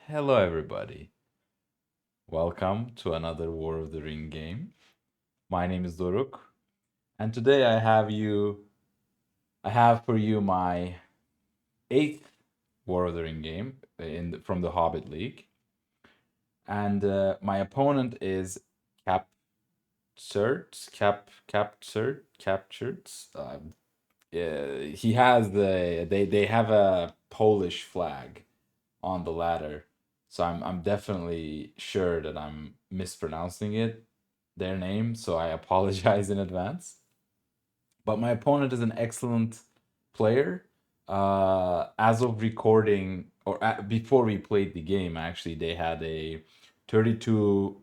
Hello, everybody. Welcome to another War of the Ring game. My name is Doruk, and today I have for you my eighth War of the Ring game from the Hobbit League, and my opponent is Captured. He has they have a Polish flag on the ladder. So I'm definitely sure that I'm mispronouncing their name, so I apologize in advance. But my opponent is an excellent player. As of recording, before we played the game, actually, they had a 32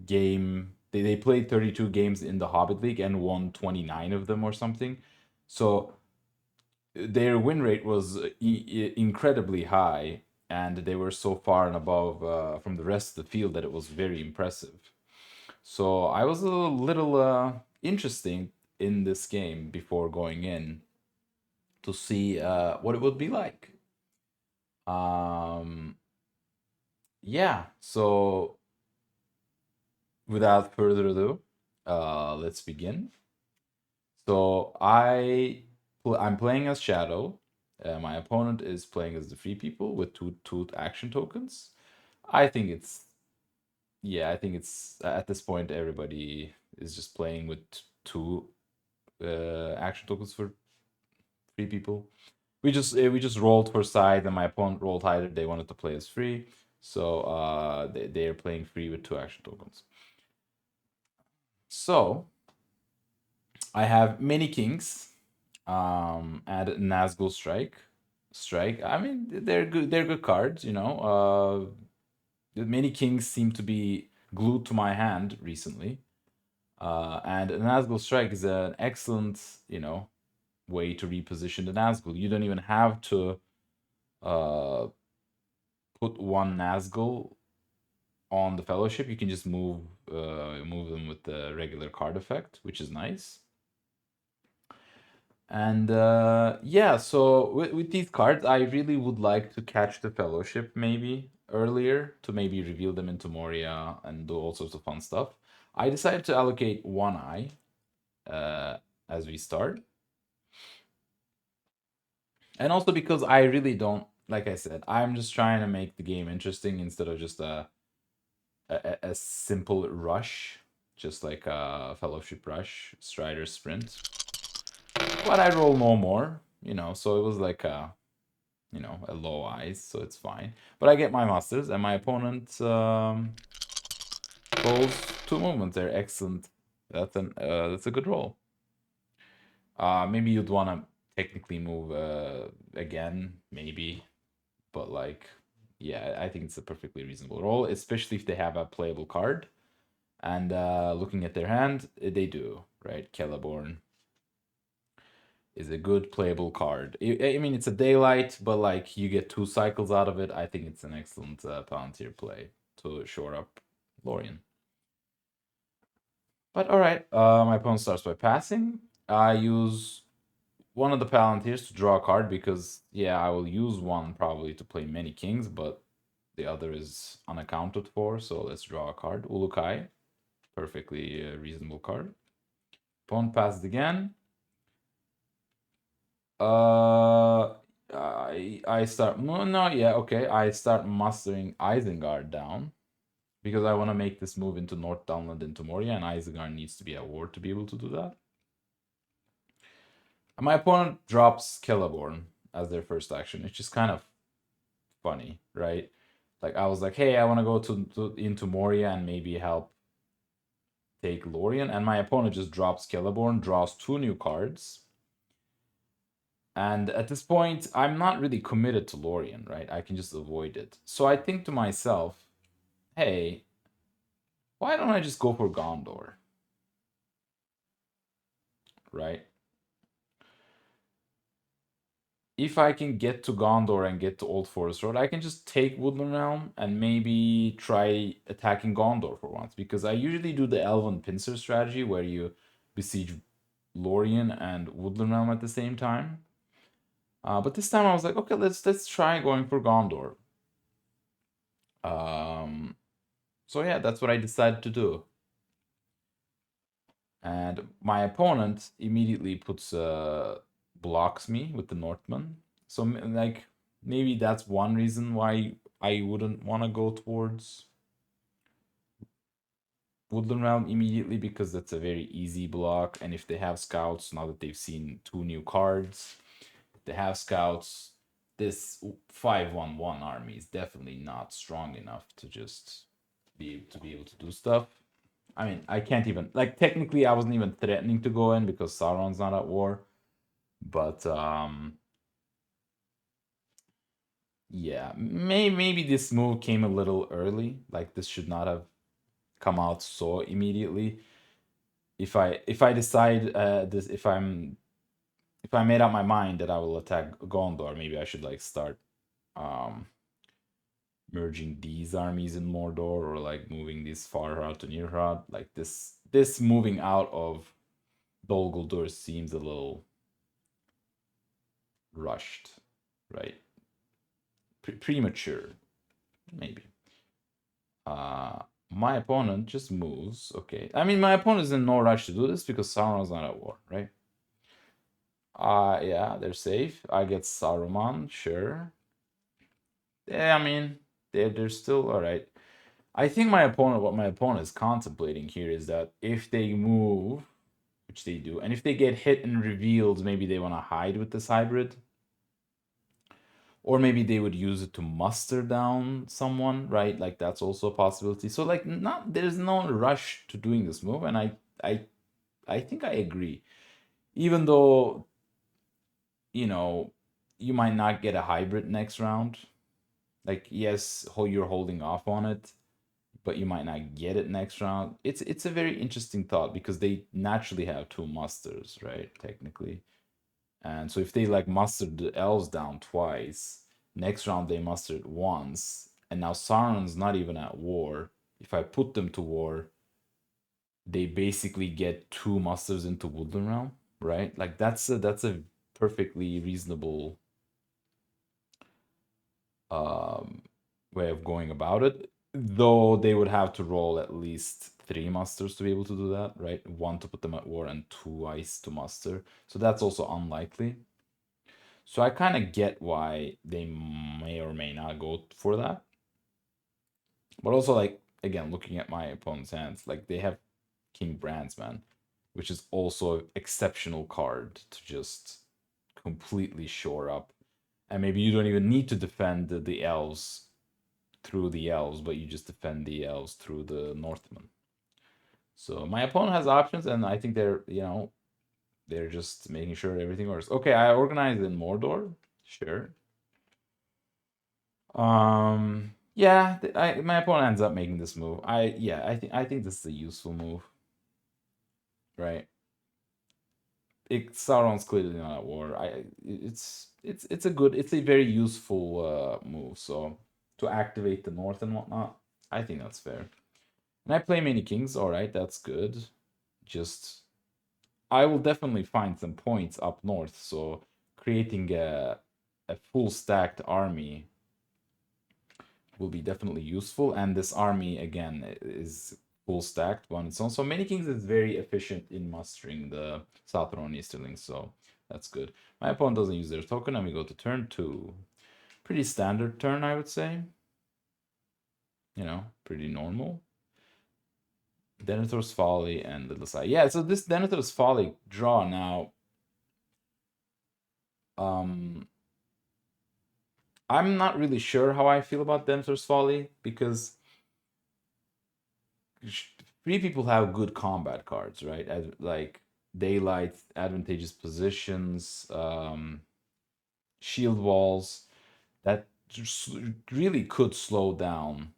game. They played 32 games in the Hobbit League and won 29 of them or something. So their win rate was incredibly high, and they were so far and above from the rest of the field that it was very impressive. So I was a little interesting in this game before going in to see what it would be like. Um, yeah, so without further ado, let's begin. So I'm playing as Shadow. My opponent is playing as the Free People with two action tokens. I think it's I think it's at this point everybody is just playing with two action tokens for Free People. We just rolled for side, and my opponent rolled higher. They wanted to play as free, so they're playing free with two action tokens. So I have many kings, and Nazgul Strike. I mean, they're good. They're good cards, you know. Many kings seem to be glued to my hand recently, and Nazgul Strike is an excellent, way to reposition the Nazgul. You don't even have to uh, put one Nazgul on the Fellowship. You can just move them with the regular card effect, which is nice. And yeah, so with these cards, I really would like to catch the Fellowship maybe earlier to maybe reveal them into Moria and do all sorts of fun stuff. I decided to allocate one eye uh, as we start. And also because I really don't, like I said, I'm just trying to make the game interesting instead of just a simple rush, just like a Fellowship Rush, Strider Sprint. But I roll no more, so it was like a low ice, so it's fine. But I get my masters, and my opponent rolls two movements. They're excellent. That's a good roll. Maybe you'd want to technically move again, maybe, but like, yeah, I think it's a perfectly reasonable roll, especially if they have a playable card. And looking at their hand, they do, right? Celeborn is a good playable card. I mean, it's a daylight, but like you get two cycles out of it. I think it's an excellent Palantir play to shore up Lorien. But all right, my opponent starts by passing. I use one of the Palantirs to draw a card because, yeah, I will use one probably to play many kings, but the other is unaccounted for, so let's draw a card. Ulukai, perfectly reasonable card. Opponent passes again. I start no, yeah, okay. I start mustering Isengard down because I want to make this move into North Dunland into Moria, and Isengard needs to be at war to be able to do that. And my opponent drops Celeborn as their first action, which is kind of funny, right? Like I was like, hey, I want to go into Moria and maybe help take Lorien, and my opponent just drops Celeborn, draws two new cards. And at this point, I'm not really committed to Lorien, right? I can just avoid it. So I think to myself, hey, why don't I just go for Gondor? Right? If I can get to Gondor and get to Old Forest Road, I can just take Woodland Realm and maybe try attacking Gondor for once. Because I usually do the Elven Pincer strategy where you besiege Lorien and Woodland Realm at the same time. But this time I was like, okay, let's try going for Gondor. Um, so yeah, that's what I decided to do. And my opponent immediately puts blocks me with the Northman. So like maybe that's one reason why I wouldn't want to go towards Woodland Realm immediately, because that's a very easy block. And if they have scouts, now that they've seen two new cards, if they have scouts, this 5/1/1 army is definitely not strong enough to just be able to do stuff. I mean, I can't even like technically I wasn't even threatening to go in because Sauron's not at war. But yeah, maybe this move came a little early. Like this should not have come out so immediately. If I decide this if I made up my mind that I will attack Gondor, maybe I should like start um merging these armies in Mordor, or like moving these far out to Nirhad. Like this moving out of Dol Guldur seems a little rushed, right? Premature, maybe. Uh, my opponent just moves. Okay, I mean my opponent is in no rush to do this because Sauron's not at war, right? Yeah, they're safe. I get Saruman, sure. Yeah, I mean they're still all right. I think what my opponent is contemplating here is that if they move, which they do, and if they get hit and revealed, maybe they want to hide with this hybrid. Or maybe they would use it to muster down someone, right? Like that's also a possibility. So like not there's no rush to doing this move, and I I think I agree. Even though, you know, you might not get a hybrid next round. Like yes, you're holding off on it, but you might not get it next round. It's a very interesting thought because they naturally have two musters, right? Technically. And so if they like mustered the elves down twice, next round they mustered once, and now Sauron's not even at war. If I put them to war, they basically get two musters into Woodland Realm, right? Like that's a perfectly reasonable um way of going about it. Though they would have to roll at least three musters to be able to do that, right? One to put them at war and twice to muster. So that's also unlikely. So I kind of get why they may or may not go for that. But also, like, again, looking at my opponent's hands, like, they have King Brandsman, which is also an exceptional card to just completely shore up. And maybe you don't even need to defend the elves through the elves, but you just defend the elves through the Northmen. So my opponent has options, and I think they're just making sure everything works. Okay, I organized in Mordor. Sure. Yeah, my opponent ends up making this move. I think this is a useful move, right? Sauron's clearly not at war. It's a very useful move. So to activate the north and whatnot, I think that's fair. And I play many kings. All right, that's good. Just I will definitely find some points up north. So creating a full stacked army will be definitely useful. And this army again is full stacked one its own. So Many Kings is very efficient in mustering the Southron Easterlings, so that's good. My opponent doesn't use their token, and we go to turn 2. Pretty standard turn, I would say. Pretty normal. Denethor's Folly and Little Side. Yeah, so this Denethor's Folly draw now. I'm not really sure how I feel about Denethor's Folly because free people have good combat cards, right? Like daylight, advantageous positions, shield walls that really could slow down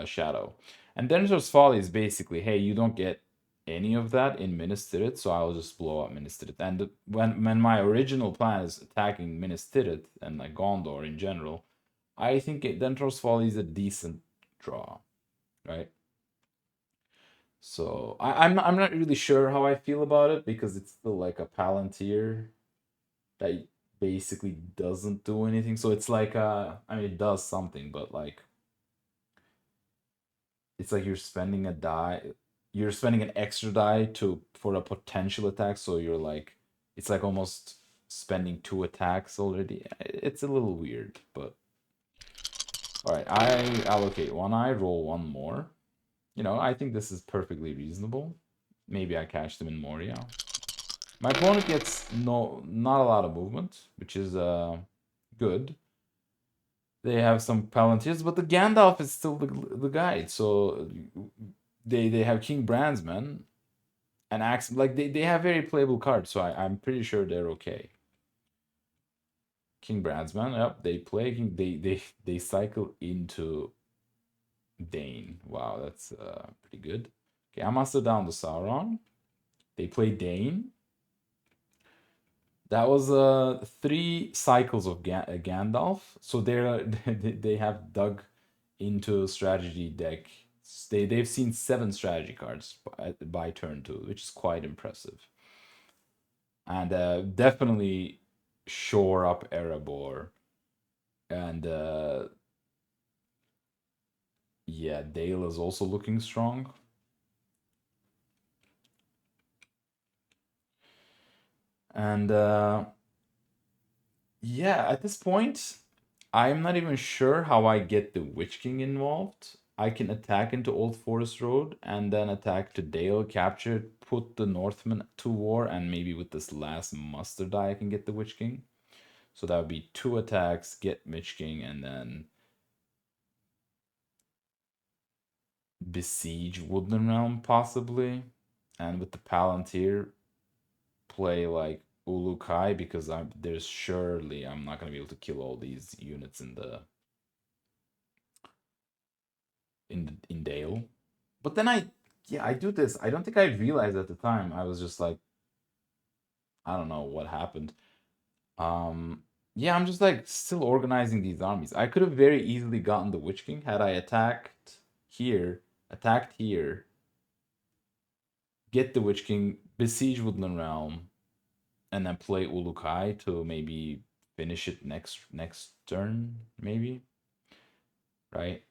Shadow. And Denethor's Folly is basically, hey, you don't get any of that in Minas Tirith, so I'll just blow up Minas Tirith. And when my original plan is attacking Minas Tirith and like Gondor in general, I think Denethor's Folly is a decent draw, right? So I'm not really sure how I feel about it because it's still like a Palantir that basically doesn't do anything. So it's like I mean it does something, but like it's like you're spending a die, you're spending an extra die to for a potential attack, so you're like, it's like almost spending two attacks already. It's a little weird, but all right, I allocate one, I roll one more. I think this is perfectly reasonable. Maybe I catch them in Moria. My opponent gets not a lot of movement, which is good. They have some Palantirs, but the Gandalf is still the guide. So they have King Brandsman and Axe. Like they have very playable cards, so I'm pretty sure they're okay. King Brandsman, yep, they play King. They cycle into Dane. Wow, that's pretty good. Okay, I muster down the Sauron. They play Dane. That was three cycles of Gandalf. So they have dug into strategy deck. They've seen 7 strategy cards by turn 2, which is quite impressive. And definitely shore up Erebor. And yeah, Dale is also looking strong. And yeah, at this point, I'm not even sure how I get the Witch King involved. I can attack into Old Forest Road and then attack to Dale, capture it, put the Northmen to war, and maybe with this last muster die I can get the Witch King. So that would be 2 attacks, get Witch King, and then besiege Woodland Realm possibly. And with the Palantir, play like Ulukai because I'm not gonna be able to kill all these units in Dale. But then I do this. I don't think I realized at the time. I was just like, I don't know what happened. Um, yeah, I'm just like still organizing these armies. I could have very easily gotten the Witch King had I attacked here, get the Witch King, besiege Woodland Realm, and then play Ulukai to maybe finish it next turn, maybe. Right?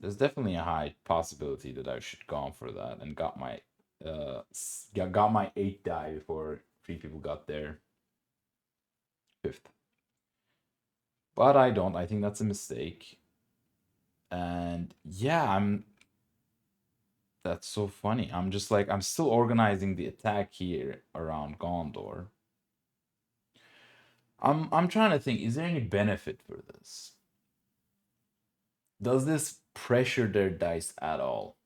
There's definitely a high possibility that I should gone for that and got my 8 die before 3 people got their 5th. But I don't. I think that's a mistake. And yeah, that's so funny. I'm just like I'm still organizing the attack here around Gondor. I'm trying to think, is there any benefit for this? Does this pressure their dice at all?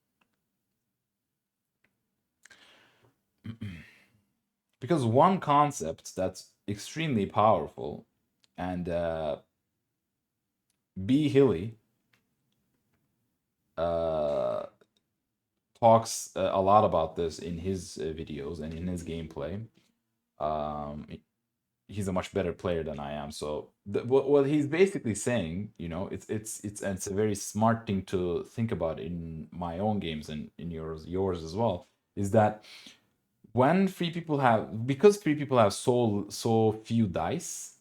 Because one concept that's extremely powerful and B Hilly uh, talks a lot about this in his videos and in his gameplay. Um, he's a much better player than I am. So what he's basically saying, it's a very smart thing to think about in my own games and in yours as well, is that when because 3 people have so few dice,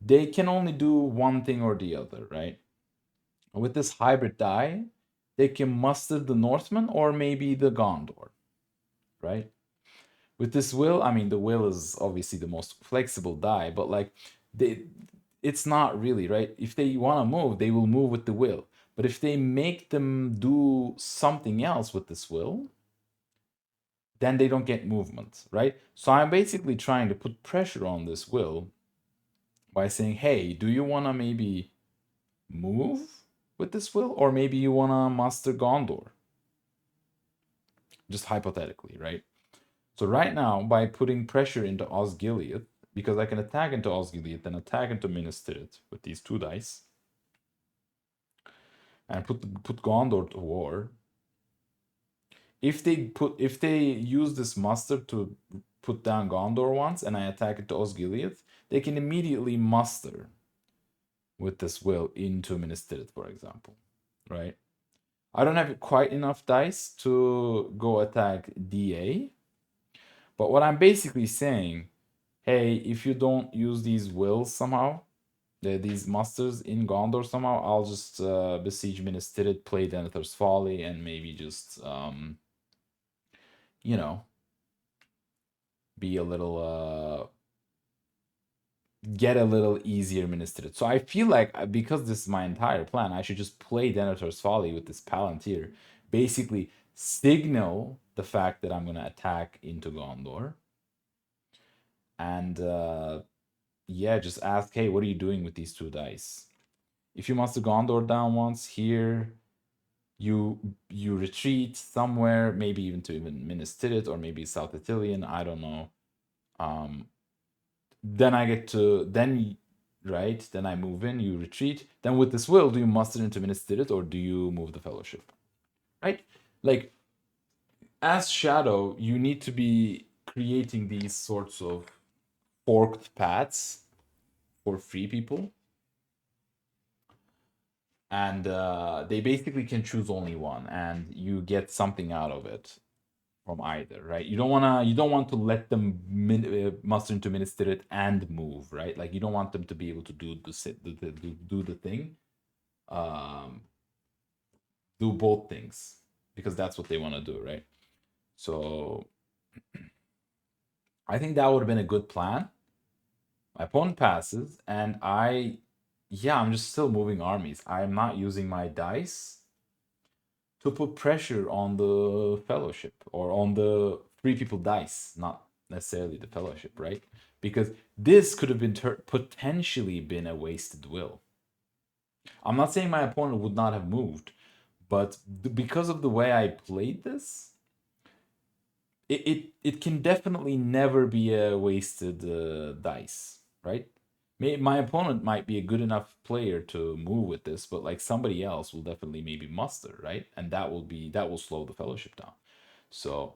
they can only do one thing or the other, right? With this hybrid die, they can muster the Northmen or maybe the Gondor, right? With this will, I mean, the will is obviously the most flexible die, but like they, it's not really, right? If they want to move, they will move with the will. But if they make them do something else with this will, then they don't get movement, right? So I'm basically trying to put pressure on this will by saying, hey, do you want to maybe move with this will? Or maybe you want to muster Gondor? Just hypothetically, right? So right now, by putting pressure into Osgiliath, because I can attack into Osgiliath and attack into Minas Tirith with these 2 dice, and put Gondor to war. If they use this muster to put down Gondor once, and I attack into Osgiliath, they can immediately muster with this will into Minas Tirith, for example, right? I don't have quite enough dice to go attack DA, but what I'm basically saying, hey, if you don't use these wills somehow, these masters in Gondor somehow, I'll just besiege Minas Tirith, play Denethor's Folly, and maybe just you know, be a little get a little easier Minas Tirith. So I feel like because this is my entire plan, I should just play Denethor's Folly with this Palantir, basically signal the fact that I'm gonna attack into Gondor, and yeah, just ask, hey, what are you doing with these two dice? If you master Gondor down once here, you retreat somewhere, maybe even to even Minas Tirith or maybe South Ithilien, I don't know. Um, then I get to then right, then I move in, you retreat. Then with this will, do you muster into Minas Tirith or do you move the Fellowship? Right? Like as Shadow, you need to be creating these sorts of forked paths for free people, and they basically can choose only one, and you get something out of it from either, right? You don't want to let them muster into Minas Tirith and move, right? Like you don't want them to be able to do do the thing, um, do both things because that's what they want to do, right? So I think that would have been a good plan. My opponent passes, and yeah, I'm just still moving armies. I'm not using my dice to put pressure on the fellowship or on the free people dice, not necessarily the fellowship, right? Because this could have been potentially been a wasted will. I'm not saying my opponent would not have moved, but because of the way I played this, it can definitely never be a wasted dice, right? My opponent might be a good enough player to move with this, but like somebody else will definitely maybe muster, right? And that will slow the fellowship down. So,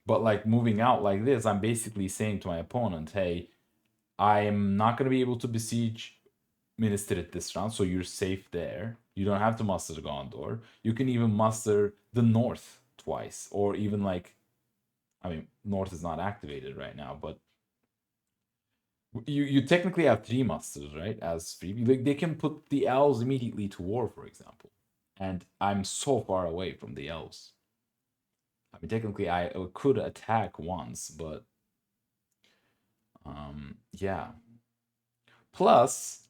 but like moving out like this, I'm basically saying to my opponent, hey, I am not going to be able to besiege Minas Tirith this round, so you're safe there. You don't have to muster the Gondor. You can even muster the North twice, or even like, I mean, North is not activated right now, but you technically have three masters, right? As free, like they can put the elves immediately to war, for example. And I'm so far away from the elves. I mean, technically, I could attack once, but yeah. Plus,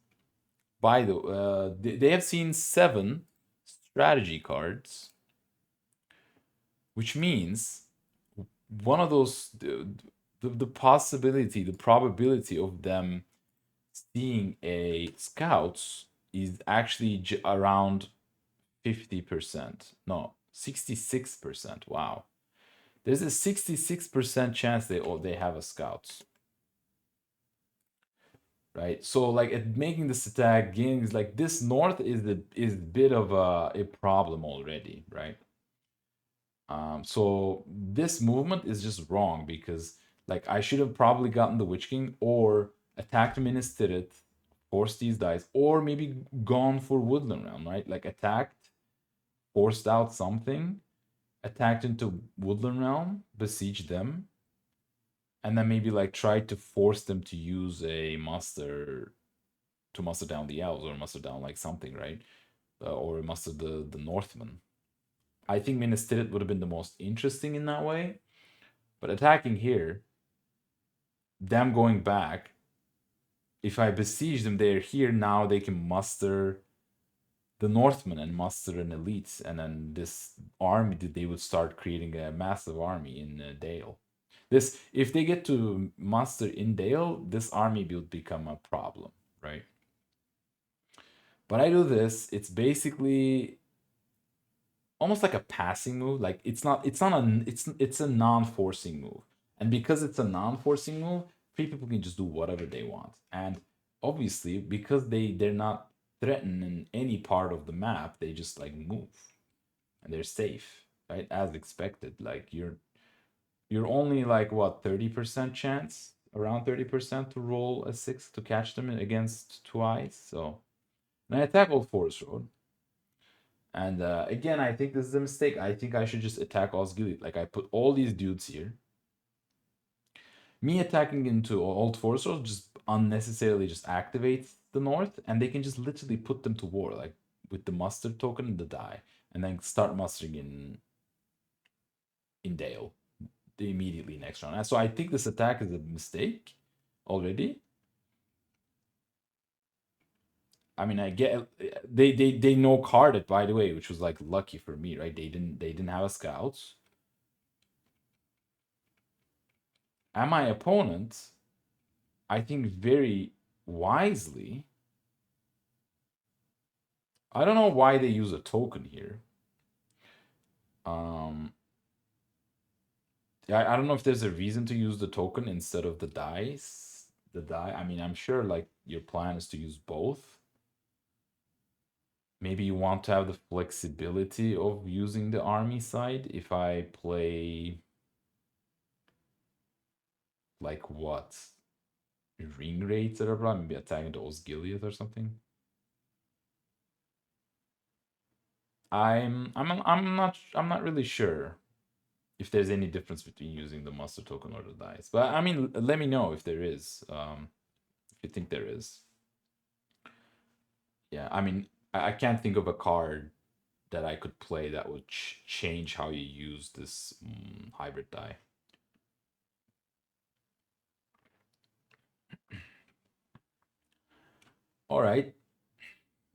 by the they have seen 7 strategy cards, which means one of those the possibility, the probability of them seeing a scouts is actually around 50%. No, 66%. Wow. There's a 66% chance they have a scouts. Right? So like at making this attack gains like this north is a bit of a problem already, right? So this movement is just wrong because like I should have probably gotten the Witch King or attacked Minas Tirith, forced these dice, or maybe gone for Woodland Realm, right? Like attacked, forced out something, attacked into Woodland Realm, besieged them, and then maybe like tried to force them to use a muster to muster down the elves or muster down like something, right? Or muster the Northmen. I think Minas Tirith would have been the most interesting in that way. But attacking here, them going back, if I besiege them, they're here now. They can muster the Northmen and muster an elite, and then this army they would start creating a massive army in Dale. This if they get to muster in Dale, this army will become a problem, right? But I do this. It's basically almost like a passing move. Like it's a non-forcing move. And because it's a non-forcing move, free people can just do whatever they want. And obviously, because they're not threatened in any part of the map, they just like move and they're safe, right? As expected. Like you're only like what 30% chance, around 30% to roll a 6 to catch them against two eyes. So and I attack Old Forest Road. And again, I think this is a mistake. I think I should just attack Osgiliath. Like I put all these dudes here. Me attacking into Old Foresters just unnecessarily just activates the North, and they can just literally put them to war, like with the muster token and the die, and then start mustering in Dale immediately next round. And so I think this attack is a mistake already. I mean, I get they no card it, by the way, which was like lucky for me, right? They didn't have a scout. And my opponent, I think very wisely. I don't know why they use a token here. Um, I don't know if there's a reason to use the token instead of the dice. The die. I mean, I'm sure like your plan is to use both. Maybe you want to have the flexibility of using the army side. If I play like what? Ring rates or blah, maybe attacking the Osgiliath or something. I'm not really sure if there's any difference between using the master token or the dice. But I mean, let me know if there is. If you think there is. Yeah, I mean, I can't think of a card that I could play that would change how you use this hybrid die. All right.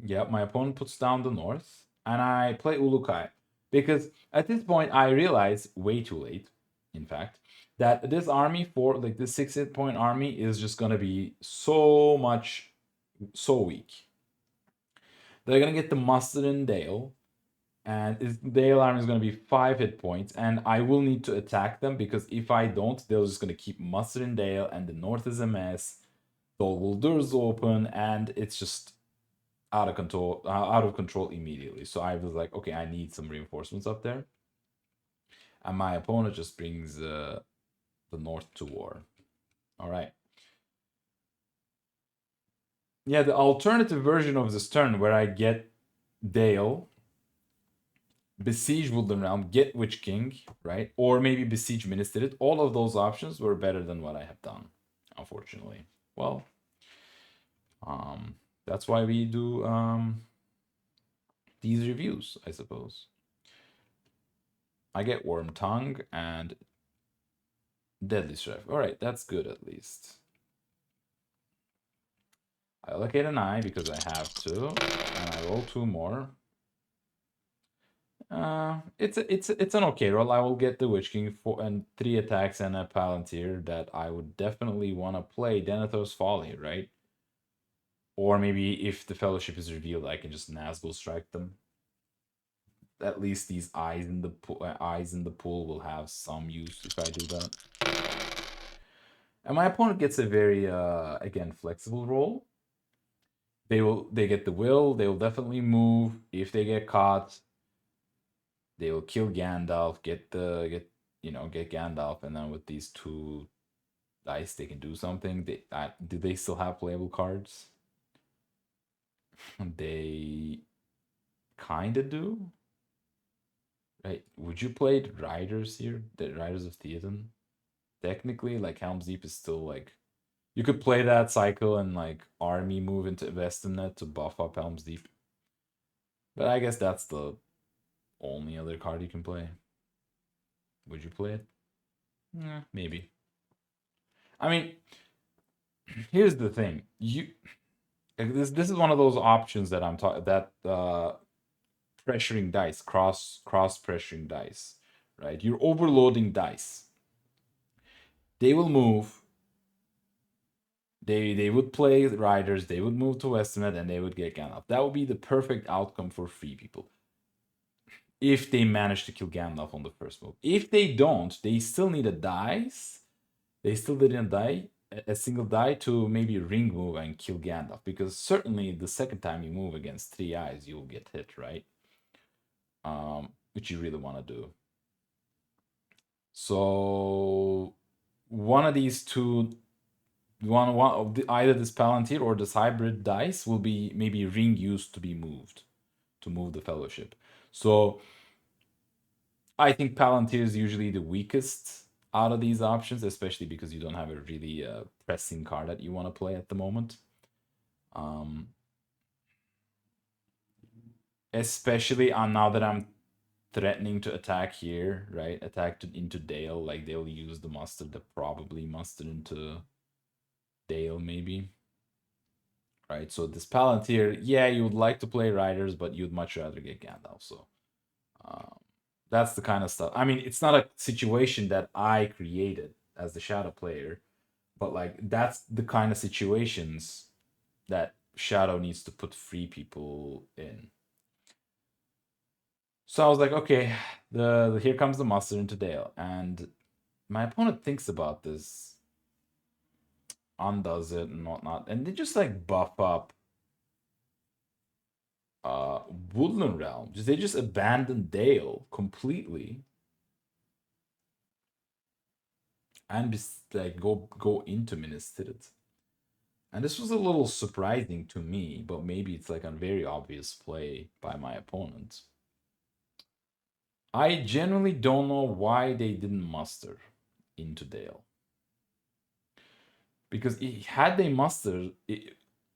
Yeah, my opponent puts down the North, and I play Ulukai. Because at this point, I realize, way too late, in fact, that this army, for like this 6 hit point army, is just gonna be so weak. They're gonna get the Mustard and Dale, and Dale army is gonna be 5 hit points, and I will need to attack them because if I don't, they're just gonna keep Mustard and Dale, and the North is a mess. The doors open, and it's just out of control immediately. So I was like, okay, I need some reinforcements up there. And my opponent just brings the North to war. All right. Yeah, the alternative version of this turn where I get Dale, besiege Woodland Realm, get Witch King, right? Or maybe besiege Minister it. All of those options were better than what I have done, unfortunately. Well, that's why we do these reviews, I suppose. I get Worm Tongue and Deadly Strife. All right, that's good at least. I allocate an eye because I have to, and I roll 2 more. It's an okay roll. I will get the Witch King and 3 attacks and a Palantir that I would definitely want to play Denethor's Folly, right? Or maybe if the Fellowship is revealed, I can just Nazgul strike them. At least these eyes in the pool will have some use if I do that. And my opponent gets a very again flexible roll. They get the will. They will definitely move. If they get caught, they will kill Gandalf. Get Gandalf, and then with these 2 dice, they can do something. Do they still have playable cards? They kind of do. Right? Would you play the Riders here? The Riders of Theoden? Technically, like Helm's Deep is still like you could play that cycle and like army move into Vestinet to buff up Helm's Deep. But I guess that's the only other card you can play. Would you play it? Yeah, maybe. I mean, here's the thing. This is one of those options that I'm talking that pressuring dice, cross pressuring dice, right? You're overloading dice. They will move. They would play Riders, they would move to Westernnet, and they would get Gandalf. That would be the perfect outcome for free people. If they manage to kill Gandalf on the first move. If they don't, they still need a dice. They still didn't die, a single die to maybe ring move and kill Gandalf. Because certainly the second time you move against 3 eyes, you'll get hit, right? Which you really want to do. So one of these two, either this Palantir or this hybrid dice will be maybe ring used to be moved to move the Fellowship. So I think Palantir is usually the weakest out of these options, especially because you don't have a really pressing card that you want to play at the moment. Um, especially on now that I'm threatening to attack here, right? Attack into Dale, like they'll use the mustard, the probably mustard into Dale, maybe. Right, so this Palantir, yeah, you would like to play Riders, but you'd much rather get Gandalf, so um, that's the kind of stuff. I mean, it's not a situation that I created as the Shadow player, but like that's the kind of situations that Shadow needs to put free people in. So I was like, okay, the here comes the mustard into Dale, and my opponent thinks about this, undoes it and whatnot, and they just like buff up uh Woodland Realm. They just abandon Dale completely and like go into Minas Tirith. And this was a little surprising to me, but maybe it's like a very obvious play by my opponent. I genuinely don't know why they didn't muster into Dale. Because had they mustered,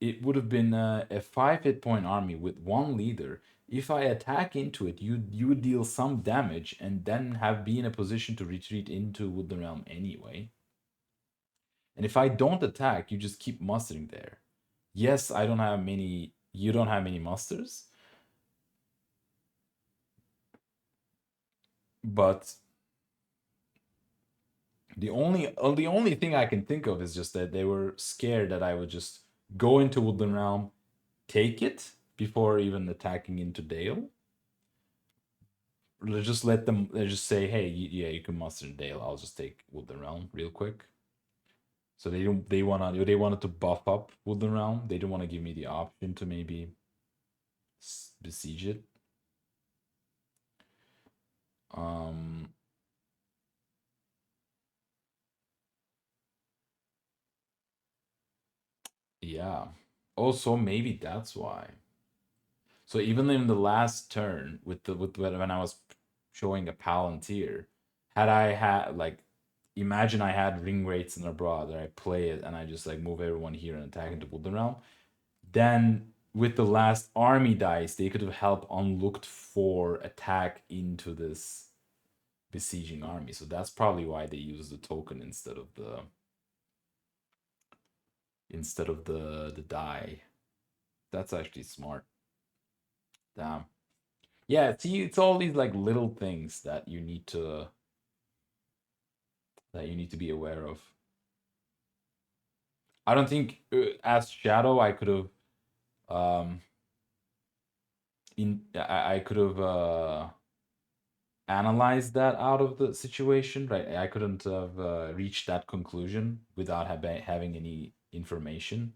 it would have been a 5 hit point army with one leader. If I attack into it, you would deal some damage and then have be in a position to retreat into Woodland Realm anyway. And if I don't attack, you just keep mustering there. Yes, I don't have many. You don't have many musters, but the only thing I can think of is just that they were scared that I would just go into Woodland Realm, take it before even attacking into Dale. Just let them. They just say, "Hey, yeah, you can muster in Dale. I'll just take Woodland Realm real quick." So they don't. They wanted to buff up Woodland Realm. They didn't want to give me the option to maybe besiege it. Um, yeah. Also, maybe that's why. So even in the last turn with when I was showing a Palantir, had I had like imagine I had ring rates in abroad that I play it and I just like move everyone here and attack into Woodland Realm, then with the last army dice, they could have helped unlooked for attack into this besieging army. So that's probably why they used the token instead of the die. That's actually smart. Damn. Yeah, see, it's all these like little things that you need to be aware of. I don't think as Shadow I could have I could have analyzed that out of the situation, right? I couldn't have reached that conclusion without having any information.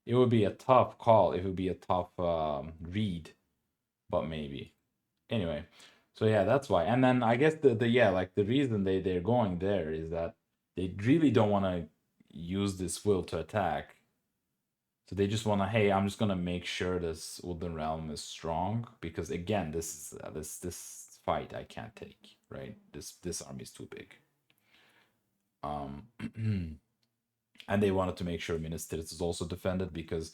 It would be a tough call. It would be a tough read, but maybe. Anyway, so yeah, that's why. And then I guess the yeah, like the reason they're going there is that they really don't want to use this will to attack. So they just want to, hey, I'm just gonna make sure this Woodland Realm is strong because again, this fight I can't take, right? This army is too big. Um, and they wanted to make sure Minas Tirith is also defended because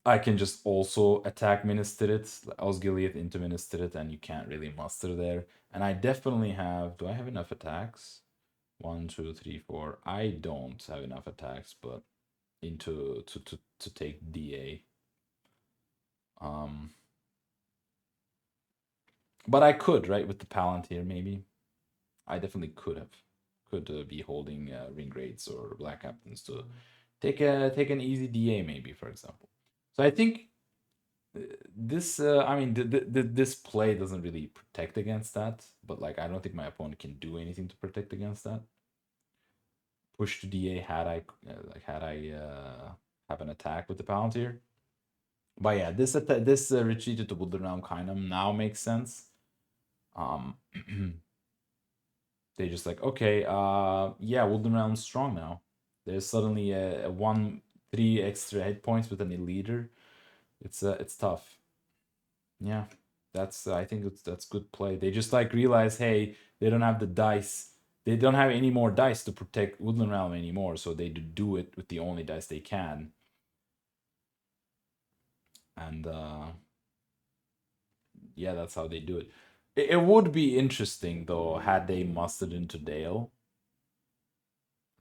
I can just also attack Minas Tirith, Osgiliath into Minas Tirith, and you can't really muster there. And I definitely have. Do I have enough attacks? 1, 2, 3, 4. I don't have enough attacks, but into to take DA. Um, but I could, right, with the Palantir, maybe. I definitely could be holding ring rates or black captains to take an easy DA, maybe, for example. So I think this I mean this play doesn't really protect against that, but like I don't think my opponent can do anything to protect against that. Push to DA had I have an attack with the Palantir. But yeah, this retreated to Woodland Realm kind of now makes sense. Um, they just like okay, yeah, Woodland Realm's strong now. There's suddenly a 1-3 extra hit points with an leader. It's tough. Yeah, I think that's good play. They just like realize, hey, they don't have the dice they don't have any more dice to protect Woodland Realm anymore, so they do it with the only dice they can. And yeah, that's how they do it. It would be interesting though had they mustered into Dale,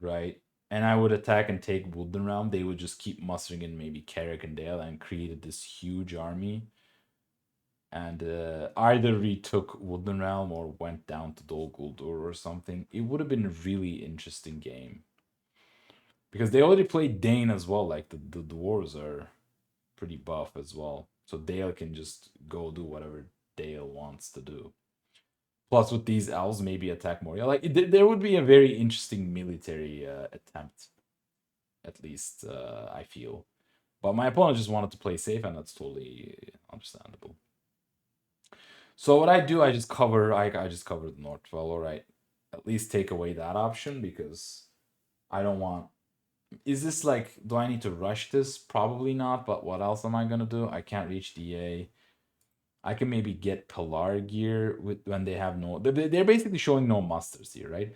right? And I would attack and take Woodland Realm. They would just keep mustering in maybe Carrick and Dale and created this huge army. And either retook Woodland Realm or went down to Dol Guldur or something. It would have been a really interesting game. Because they already played Dane as well. Like the dwarves are pretty buff as well. So Dale can just go do whatever Dale wants to do. Plus, with these elves, maybe attack more. Yeah, like there would be a very interesting military attempt, at least I feel. But my opponent just wanted to play safe, and that's totally understandable. So what I do, I just cover. I just cover the north well, or I at least take away that option because I don't want. Is this like? Do I need to rush this? Probably not. But what else am I gonna do? I can't reach DA. I can maybe get Pilar gear with when they have no. They're basically showing no musters here, right?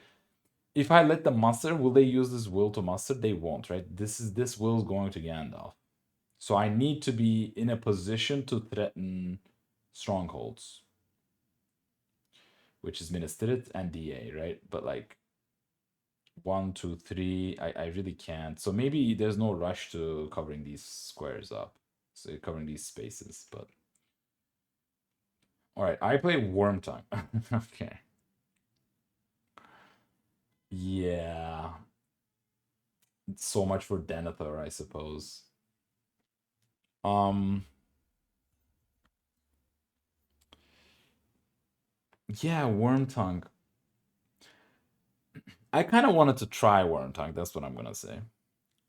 If I let them muster, will they use this will to muster? They won't, right? This will is going to Gandalf. So I need to be in a position to threaten strongholds, which is Minas Tirith and DA, right? But like 1, 2, 3, I really can't. So maybe there's no rush to covering these squares up, so covering these spaces. But all right, I play Wormtongue. Okay. Yeah. So much for Denethor, I suppose. Um. Yeah, Wormtongue. I kind of wanted to try Wormtongue. That's what I'm gonna say.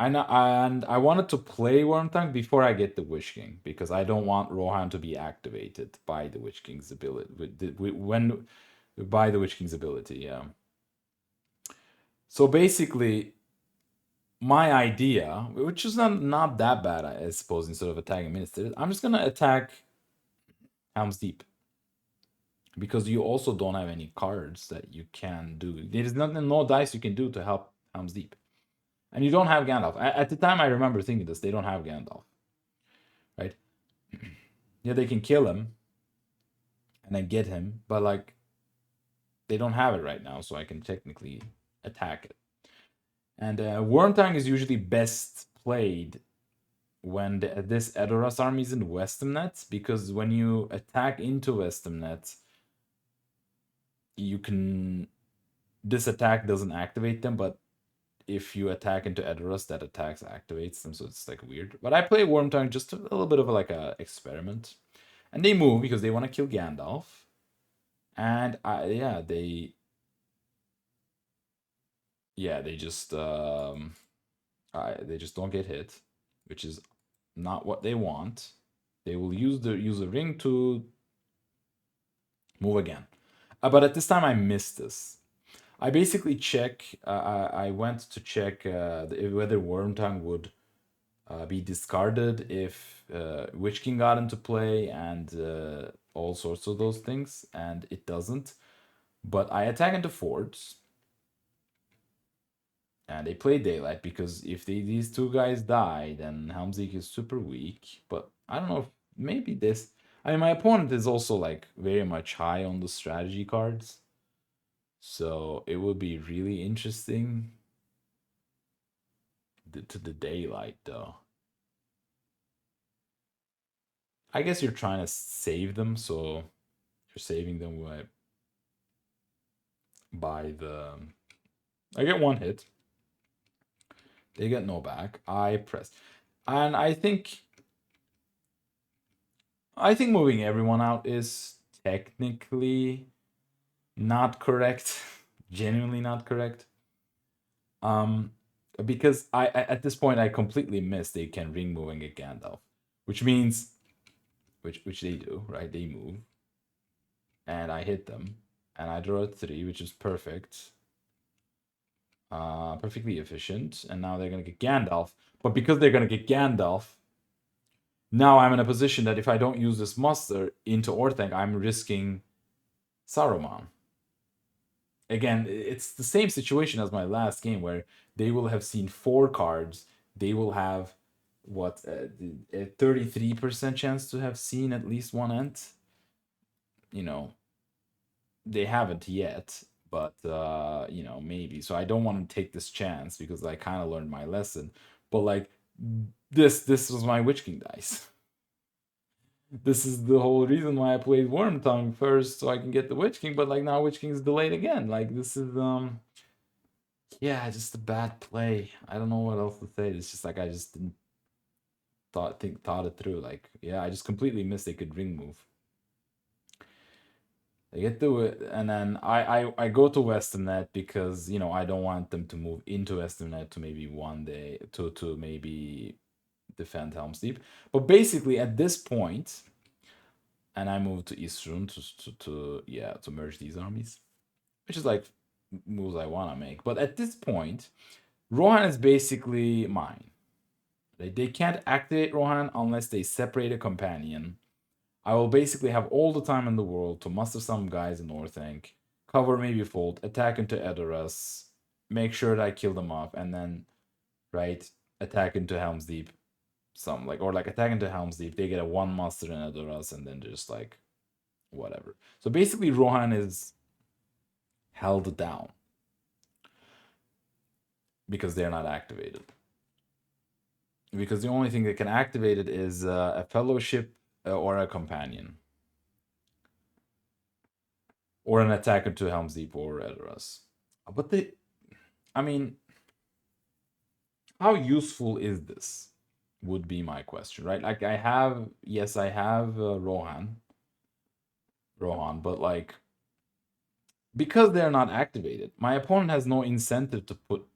And I wanted to play Wormtongue before I get the Witch King because I don't want Rohan to be activated by the Witch King's ability. When by the Witch King's ability, yeah. So basically, my idea, which is not that bad, I suppose, instead of attacking Minister, I'm just gonna attack Helm's Deep because you also don't have any cards that you can do. There's nothing, no dice you can do to help Helm's Deep. And you don't have Gandalf. At the time, I remember thinking this. They don't have Gandalf, right? Yeah, they can kill him and then get him, but like they don't have it right now, so I can technically attack it. And Wormtongue is usually best played when this Edoras army is in Westamnet, because when you attack into Westamnet, you can. This attack doesn't activate them, but if you attack into Edoras, that attacks activates them, so it's like weird. But I play Wormtongue just a little bit of like a experiment, and they move because they want to kill Gandalf, and yeah, they just they just don't get hit, which is not what they want. They will use the ring to move again, but at this time I missed this. I basically check. I went to check whether Wormtongue would be discarded if Witch King got into play and all sorts of those things, and it doesn't. But I attack into forts, and they play Daylight because if these two guys die, then Helmsik is super weak. But I don't know if maybe this. I mean, my opponent is also like very much high on the strategy cards, so it would be really interesting to the Daylight though. I guess you're trying to save them, so you're saving them by the. I get one hit. They get no back. I press, and I think moving everyone out is technically not correct, genuinely not correct. Um, because I at this point I completely missed they can ring moving at Gandalf, which means, which they do, right? They move, and I hit them, and I draw a 3, which is perfect. Perfectly efficient, and now they're gonna get Gandalf. But because they're gonna get Gandalf, now I'm in a position that if I don't use this muster into Orthanc, I'm risking Saruman. again, it's the same situation as my last game where they will have seen four cards. They will have what a 33% chance to have seen at least one ent. You know, they haven't yet, but maybe. So I don't want to take this chance because I kind of learned my lesson. But like this was my Witch King dice. This is the whole reason why I played Worm Tongue first, so I can get the Witch King. But like now, Witch King is delayed again. Like this is yeah, just a bad play. I don't know what else to say. It's just like I just didn't thought it through. Like yeah, I just completely missed they could ring move. They get to it, and then I go to Western Net because I don't want them to move into Western Net to maybe one day to maybe defend Helm's Deep. But basically at this point, and I move to Eastern to merge these armies, which is like moves I want to make. But at this point, Rohan is basically mine. They can't activate Rohan unless they separate a companion. I will basically have all the time in the world to muster some guys in Northank, cover maybe Fold, attack into Edoras, make sure that I kill them off, and then, right, attack into Helm's Deep. Attack into Helm's Deep, they get a one muster in Edoras, and then just like, whatever. So basically, Rohan is held down because they're not activated. Because the only thing that can activate it is a fellowship or a companion. Or an attacker to Helm's Deep or Edoras. But I mean, how useful is this? Would be my question, right? Like I have Rohan, but like because they're not activated, my opponent has no incentive to put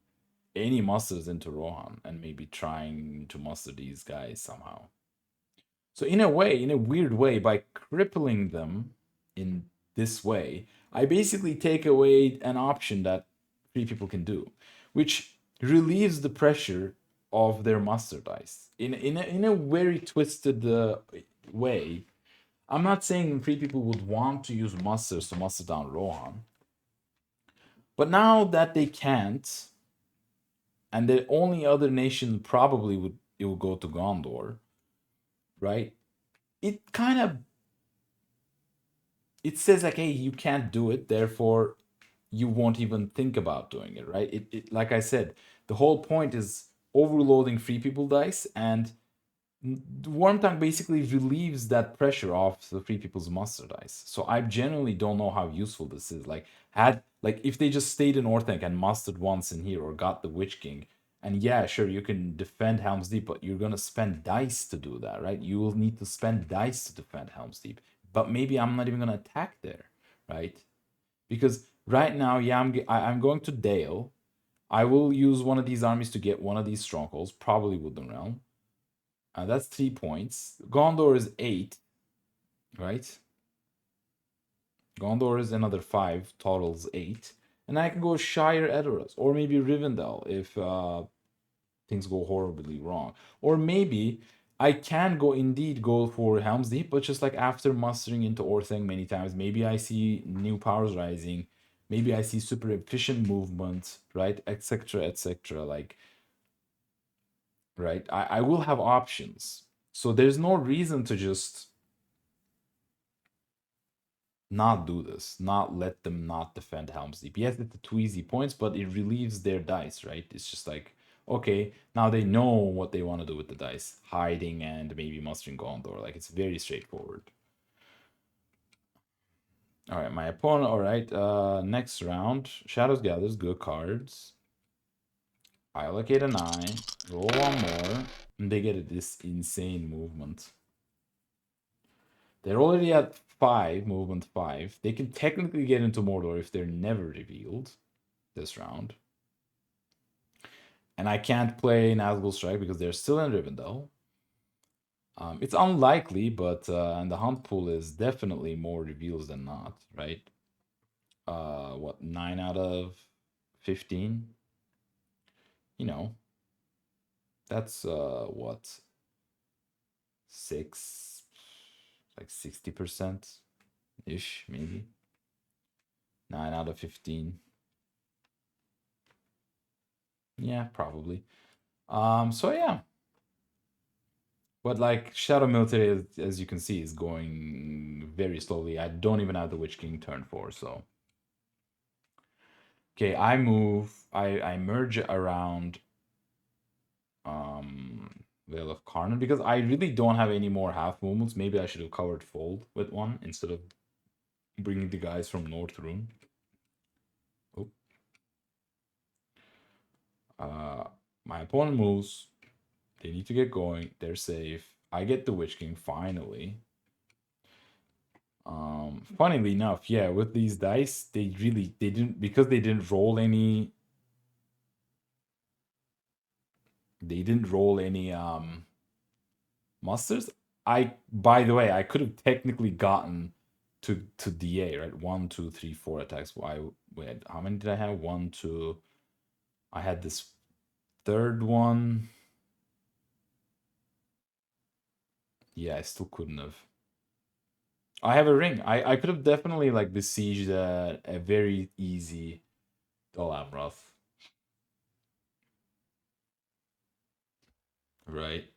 any musters into Rohan and maybe trying to muster these guys somehow. So in a way, in a weird way, by crippling them in this way, I basically take away an option that three people can do, which relieves the pressure of their muster dice in a very twisted way. I'm not saying three people would want to use musters to muster down Rohan, but now that they can't, and the only other nation probably would go to Gondor, right? It kind of it says like, hey, you can't do it, therefore you won't even think about doing it, right? It like I said, the whole point is overloading free people dice, and Wormtongue basically relieves that pressure off the free people's muster dice. So I genuinely don't know how useful this is. Like if they just stayed in Orthanc and mustered once in here or got the Witch King, and yeah, sure, you can defend Helm's Deep, but you're gonna spend dice to do that, right? You will need to spend dice to defend Helm's Deep. But maybe I'm not even gonna attack there, right? Because right now, yeah, I'm going to Dale. I will use one of these armies to get one of these strongholds, probably Woodland Realm. That's 3 points. Gondor is 8, right? Gondor is another 5, totals 8. And I can go Shire Edoras, or maybe Rivendell if things go horribly wrong. Or maybe I can indeed go for Helm's Deep, but just like after mustering into Orthanc many times, maybe I see new powers rising, maybe I see super efficient movement, right? Etc. etc. Like, right? I will have options. So there's no reason to just not do this, not let them not defend Helm's Deep. Yes, it's 2 easy points, but it relieves their dice, right? It's just like, okay, now they know what they want to do with the dice, hiding and maybe mustering Gondor. Like it's very straightforward. All right, my opponent. All right, next round, Shadows Gathers, good cards. I allocate a 9, roll one more, and they get this insane movement. They're already at 5, movement 5. They can technically get into Mordor if they're never revealed this round. And I can't play Nazgul Strike because they're still in Rivendell. It's unlikely, but and the hunt pool is definitely more reveals than not, right? What, 9 out of 15? You know, that's what, 6, like 60% ish, maybe. 9 out of 15. Yeah, probably. So yeah. But like Shadow Military, as you can see, is going very slowly. I don't even have the Witch King turn 4, so. Okay, I move. I merge around Veil of Karnan because I really don't have any more half movements. Maybe I should have covered Fold with one instead of bringing the guys from North Rune. Oh. My opponent moves. They need to get going. They're safe. I get the Witch King finally. Funnily enough, yeah, with these dice, they didn't because they didn't roll any musters. By the way, I could have technically gotten to DA, right? 1, 2, 3, 4 attacks. Why wait, how many did I have? One, two. I had this third one. Yeah, I still couldn't have. I have a ring. I could have definitely like besieged a very easy Dol Amroth. Right.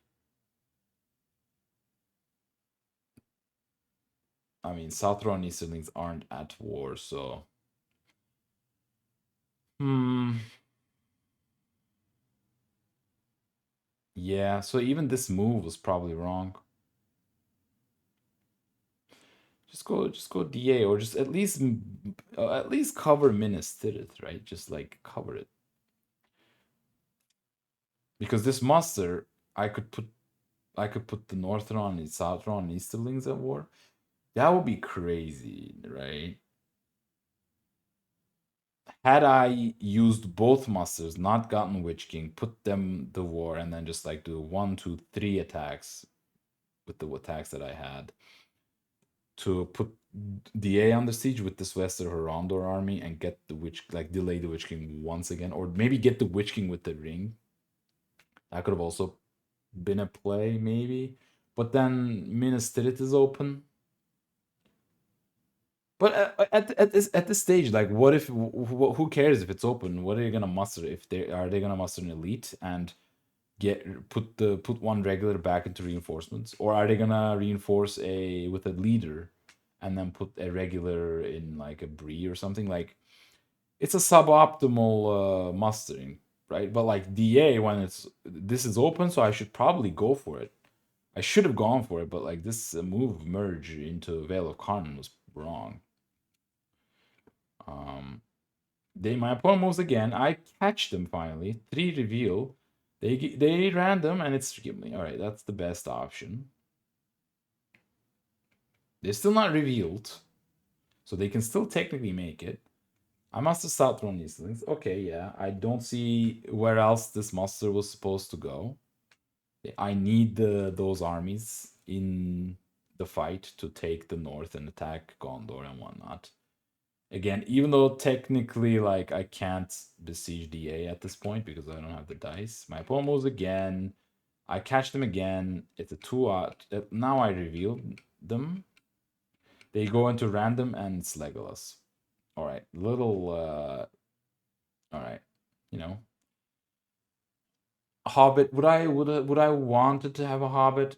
I mean, Southron and Easterlings aren't at war, so. Hmm. Yeah, so even this move was probably wrong. Just go DA, or just at least cover Minas Tirith, right? Just like cover it. Because this muster, I could put the Northron and Southron and Easterlings at war. That would be crazy, right? Had I used both musters, not gotten Witch King, put them the war, and then just like do 1, 2, 3 attacks with the attacks that I had to put DA under siege with this Wester Horondor army and get the Witch, like delay the Witch King once again, or maybe get the Witch King with the ring. That could have also been a play, maybe. But then Minas Tirith is open. But at this stage, like, what if who cares if it's open? What are you gonna muster? If they gonna muster an elite and put one regular back into reinforcements, or are they gonna reinforce a with a leader and then put a regular in like a Bree or something? Like, it's a suboptimal mustering, right? But like DA, when this is open, so I should probably go for it. I should have gone for it, but like this move merge into Veil of Karnan was wrong. Um, my opponent moves again. I catch them finally. 3 reveal. They random and it's me. All right, that's the best option. They're still not revealed, so they can still technically make it. I must have start throwing these things. Okay, yeah. I don't see where else this monster was supposed to go. I need those armies in the fight to take the north and attack Gondor and whatnot. Again, even though technically, like, I can't besiege DA at this point because I don't have the dice. My opponent moves again. I catch them again. It's a 2 out. Now I reveal them. They go into random and it's Legolas. All right, all right, you know, Hobbit. Would I wanted to have a Hobbit?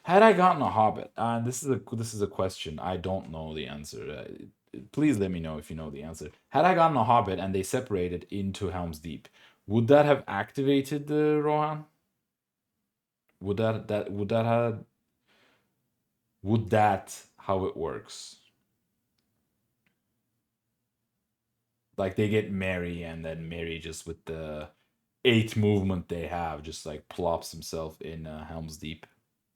Had I gotten a Hobbit, this is a question I don't know the answer. Please let me know if you know the answer. Had I gotten a Hobbit and they separated into Helm's Deep, would that have activated the Rohan? Would that how it works? Like they get Mary and then Mary just with the 8 movement they have just like plops himself in Helm's Deep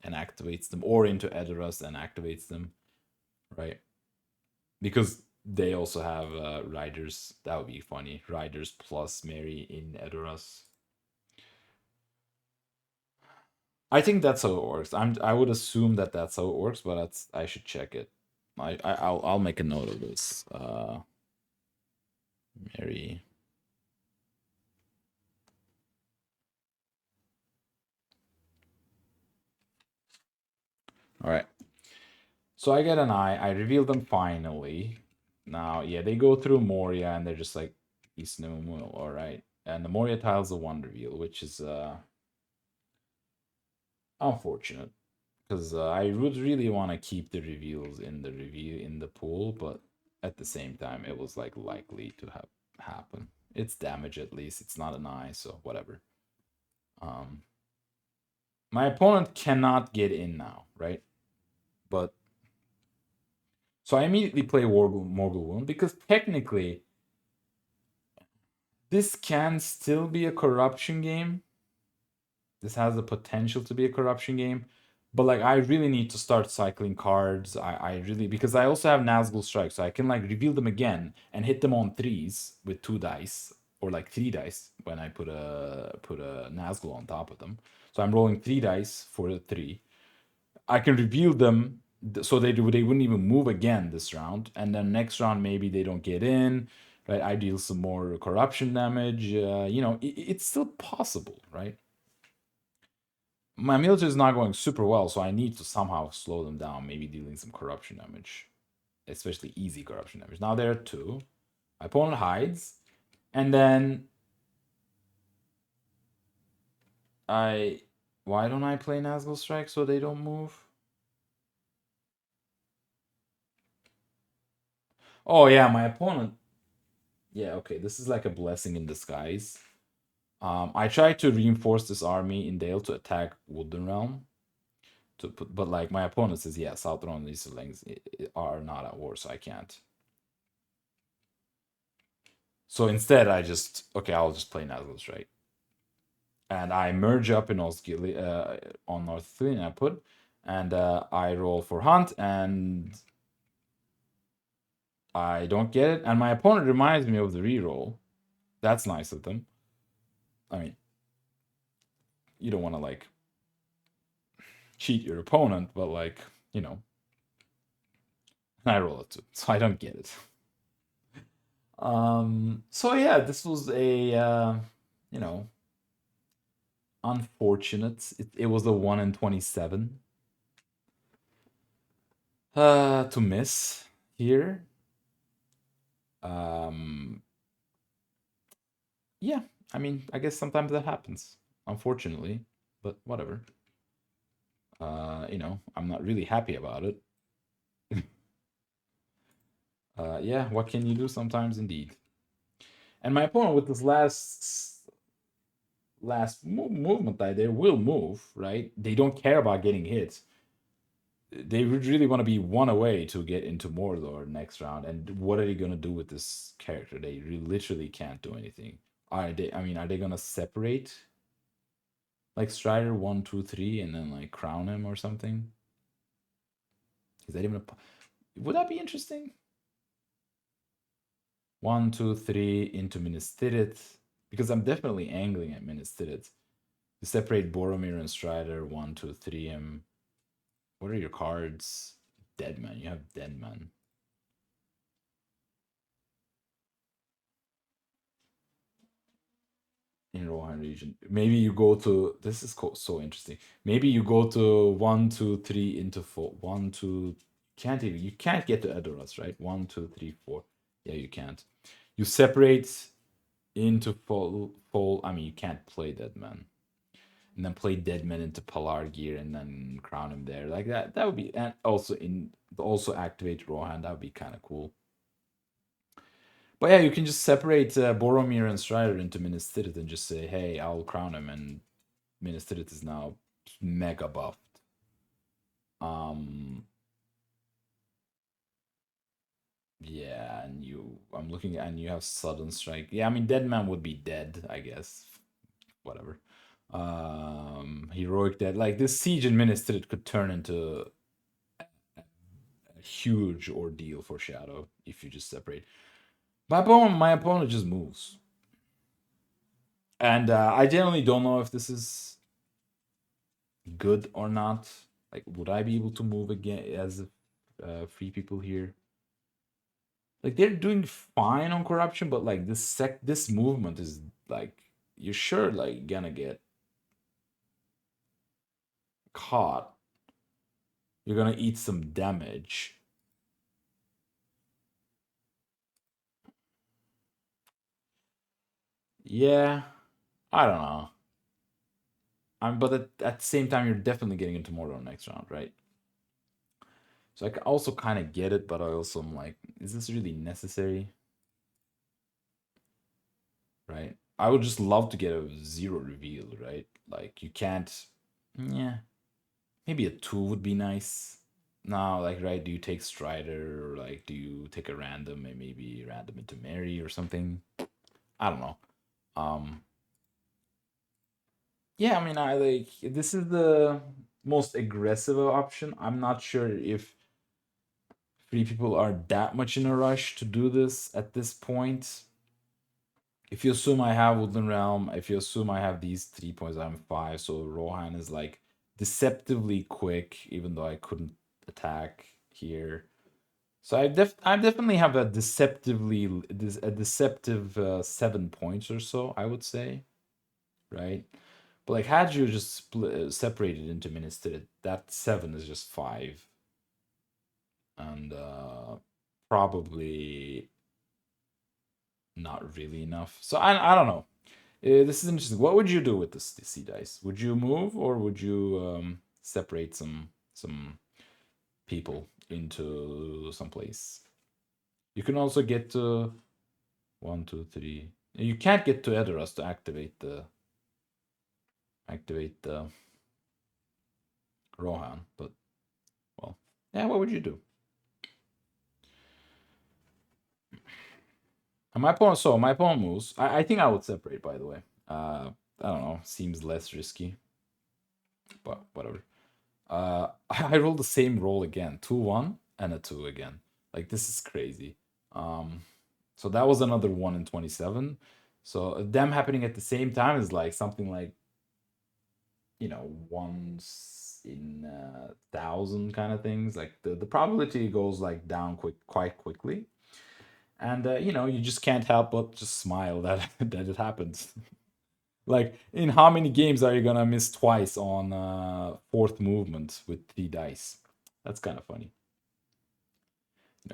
and activates them, or into Edoras and activates them, right? Because they also have riders. That would be funny. Riders plus Mary in Edoras. I think that's how it works. I would assume that that's how it works, but I should check it. I'll make a note of this. Mary. All right. So I get an eye. I reveal them finally. Now, yeah, they go through Moria and they're just like, Isnumul, all right. And the Moria tile's a one reveal, which is unfortunate because I would really want to keep the reveals in the review in the pool, but at the same time, it was like likely to have happen. It's damage at least. It's not an eye, so whatever. Um, my opponent cannot get in now, right? But so I immediately play Morgul Wound because technically this can still be a corruption game. This has the potential to be a corruption game. But like I really need to start cycling cards. I really because I also have Nazgul Strike, so I can like reveal them again and hit them on threes with two dice or like three dice when I put a Nazgul on top of them. So I'm rolling three dice for the three. I can reveal them so they wouldn't even move again this round, and then next round maybe they don't get in. Right, I deal some more corruption damage. It's still possible, right? My military is not going super well, so I need to somehow slow them down, maybe dealing some corruption damage, especially easy corruption damage. Now there are two. My opponent hides, and then I. Why don't I play Nazgul Strike so they don't move? Oh yeah, my opponent. Yeah, okay, this is like a blessing in disguise. I tried to reinforce this army in Dale to attack Wooden Realm. But like my opponent says, yeah, Southron and Easterlings are not at war, so I can't. So instead, I'll just play Nazgul Strike. And I merge up in on North Ithilien, I put, and I roll for Hunt, and I don't get it. And my opponent reminds me of the reroll. That's nice of them. I mean, you don't want to like cheat your opponent, but like, you know, I roll it too, so I don't get it. So yeah, this was a you know, unfortunate. It was a 1 in 27 to miss here. Um yeah, I mean, I guess sometimes that happens, unfortunately, but whatever. I'm not really happy about it. Yeah, what can you do sometimes indeed. And my opponent with this last movement die there will move, right? They don't care about getting hit. They would really want to be one away to get into Mordor next round. And what are they gonna do with this character? They literally can't do anything. Are they gonna separate like Strider 1, 2, 3, and then like crown him or something? Is that even would that be interesting? 1, 2, 3 into Minas Tirith, because I'm definitely angling at Minas Tirith. To separate Boromir and Strider 1, 2, 3 him. What are your cards? Deadman. You have Deadman. In Rohan region. Maybe you go to this is so interesting. Maybe you go to 1, 2, 3 into 4. 1, 2. You can't get to Edoras, right? 1, 2, 3, 4. Yeah, you can't. You separate into full. I mean, you can't play Deadman, and then play Deadman into Palargir, and then crown him there like that. That would be, and also activate Rohan. That would be kind of cool. But yeah, you can just separate Boromir and Strider into Minas Tirith and just say, "Hey, I'll crown him," and Minas Tirith is now mega buffed. Um, yeah, and I'm looking and you have Sudden Strike. Yeah, I mean, Dead Man would be dead, I guess. Whatever. Heroic Dead. Like this siege in Minas Tirith could turn into a huge ordeal for Shadow if you just separate. My opponent just moves. And I generally don't know if this is good or not. Like, would I be able to move again as free people here? Like, they're doing fine on corruption, but like this movement is like you're sure like gonna get caught. You're gonna eat some damage. Yeah, I don't know. But at the same time, you're definitely getting into Mordor next round, right? So also kind of get it, but I also am like, is this really necessary? Right? I would just love to get a zero reveal, right? Like you can't. Yeah, maybe a two would be nice. Now, like, right? Do you take Strider or like do you take a random and maybe random into Mary or something? I don't know. Um, yeah, I mean, I like this is the most aggressive option. I'm not sure if three people are that much in a rush to do this at this point. If you assume I have Woodland Realm, if you assume I have these 3 points, I'm five. So Rohan is like deceptively quick, even though I couldn't attack here. So I definitely have a deceptive 7 points or so, I would say, right? But like had you just separated into Minister, that seven is just five, and probably not really enough. So I don't know. This is interesting. What would you do with this the sea dice? Would you move or would you separate some people into some place? You can also get to one, two, three. You can't get to Edoras to activate the Rohan, but well, yeah. What would you do? And my opponent moves. I think I would separate. By the way, I don't know. Seems less risky, but whatever. I rolled the same roll again, 2-1 and a 2 again. Like this is crazy. Um, so that was another 1 in 27. So them happening at the same time is like something like once in 1,000 kind of things. Like the probability goes like down quite quickly, and you just can't help but just smile that that it happens. Like, in how many games are you gonna miss twice on fourth movement with 3 dice? That's kind of funny.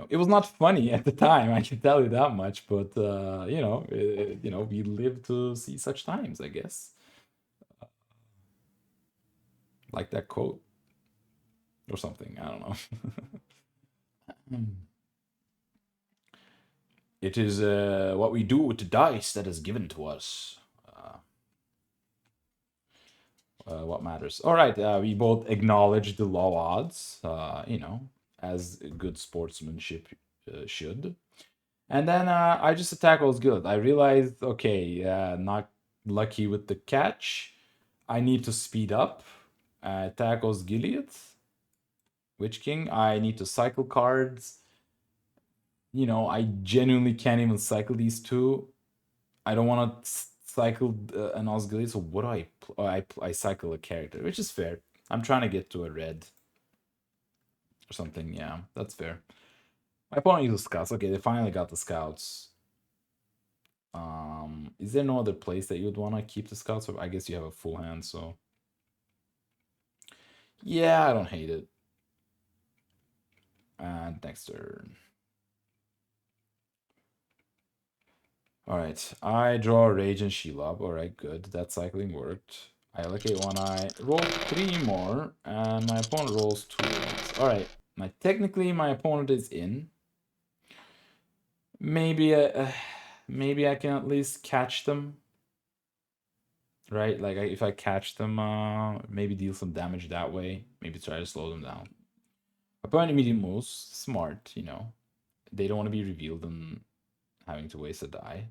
It was not funny at the time, I can tell you that much. But we live to see such times, I guess. Like that quote or something. I don't know. It is what we do with the dice that is given to us. What matters? All right, we both acknowledge the low odds, as good sportsmanship should. And then I just attack was good. I realized, okay, not lucky with the catch. I need to speed up. Tackles Gilead, Witch King. I need to cycle cards. I genuinely can't even cycle these two. I don't want to cycle an Osgiliath, so what do I? I cycle a character, which is fair. I'm trying to get to a red or something. Yeah, that's fair. My opponent uses scouts. Okay, they finally got the scouts. Is there no other place that you'd want to keep the scouts? Or I guess you have a full hand, so yeah, I don't hate it. And next turn. All right, I draw Rage and Shelob. All right, good. That cycling worked. I allocate one eye, roll 3 more, and my opponent rolls 2 ones. All right, now technically my opponent is in. Maybe, maybe I can at least catch them, right? Like if I catch them, maybe deal some damage that way. Maybe try to slow them down. Opponent immediate moves, smart. They don't want to be revealed and having to waste a die.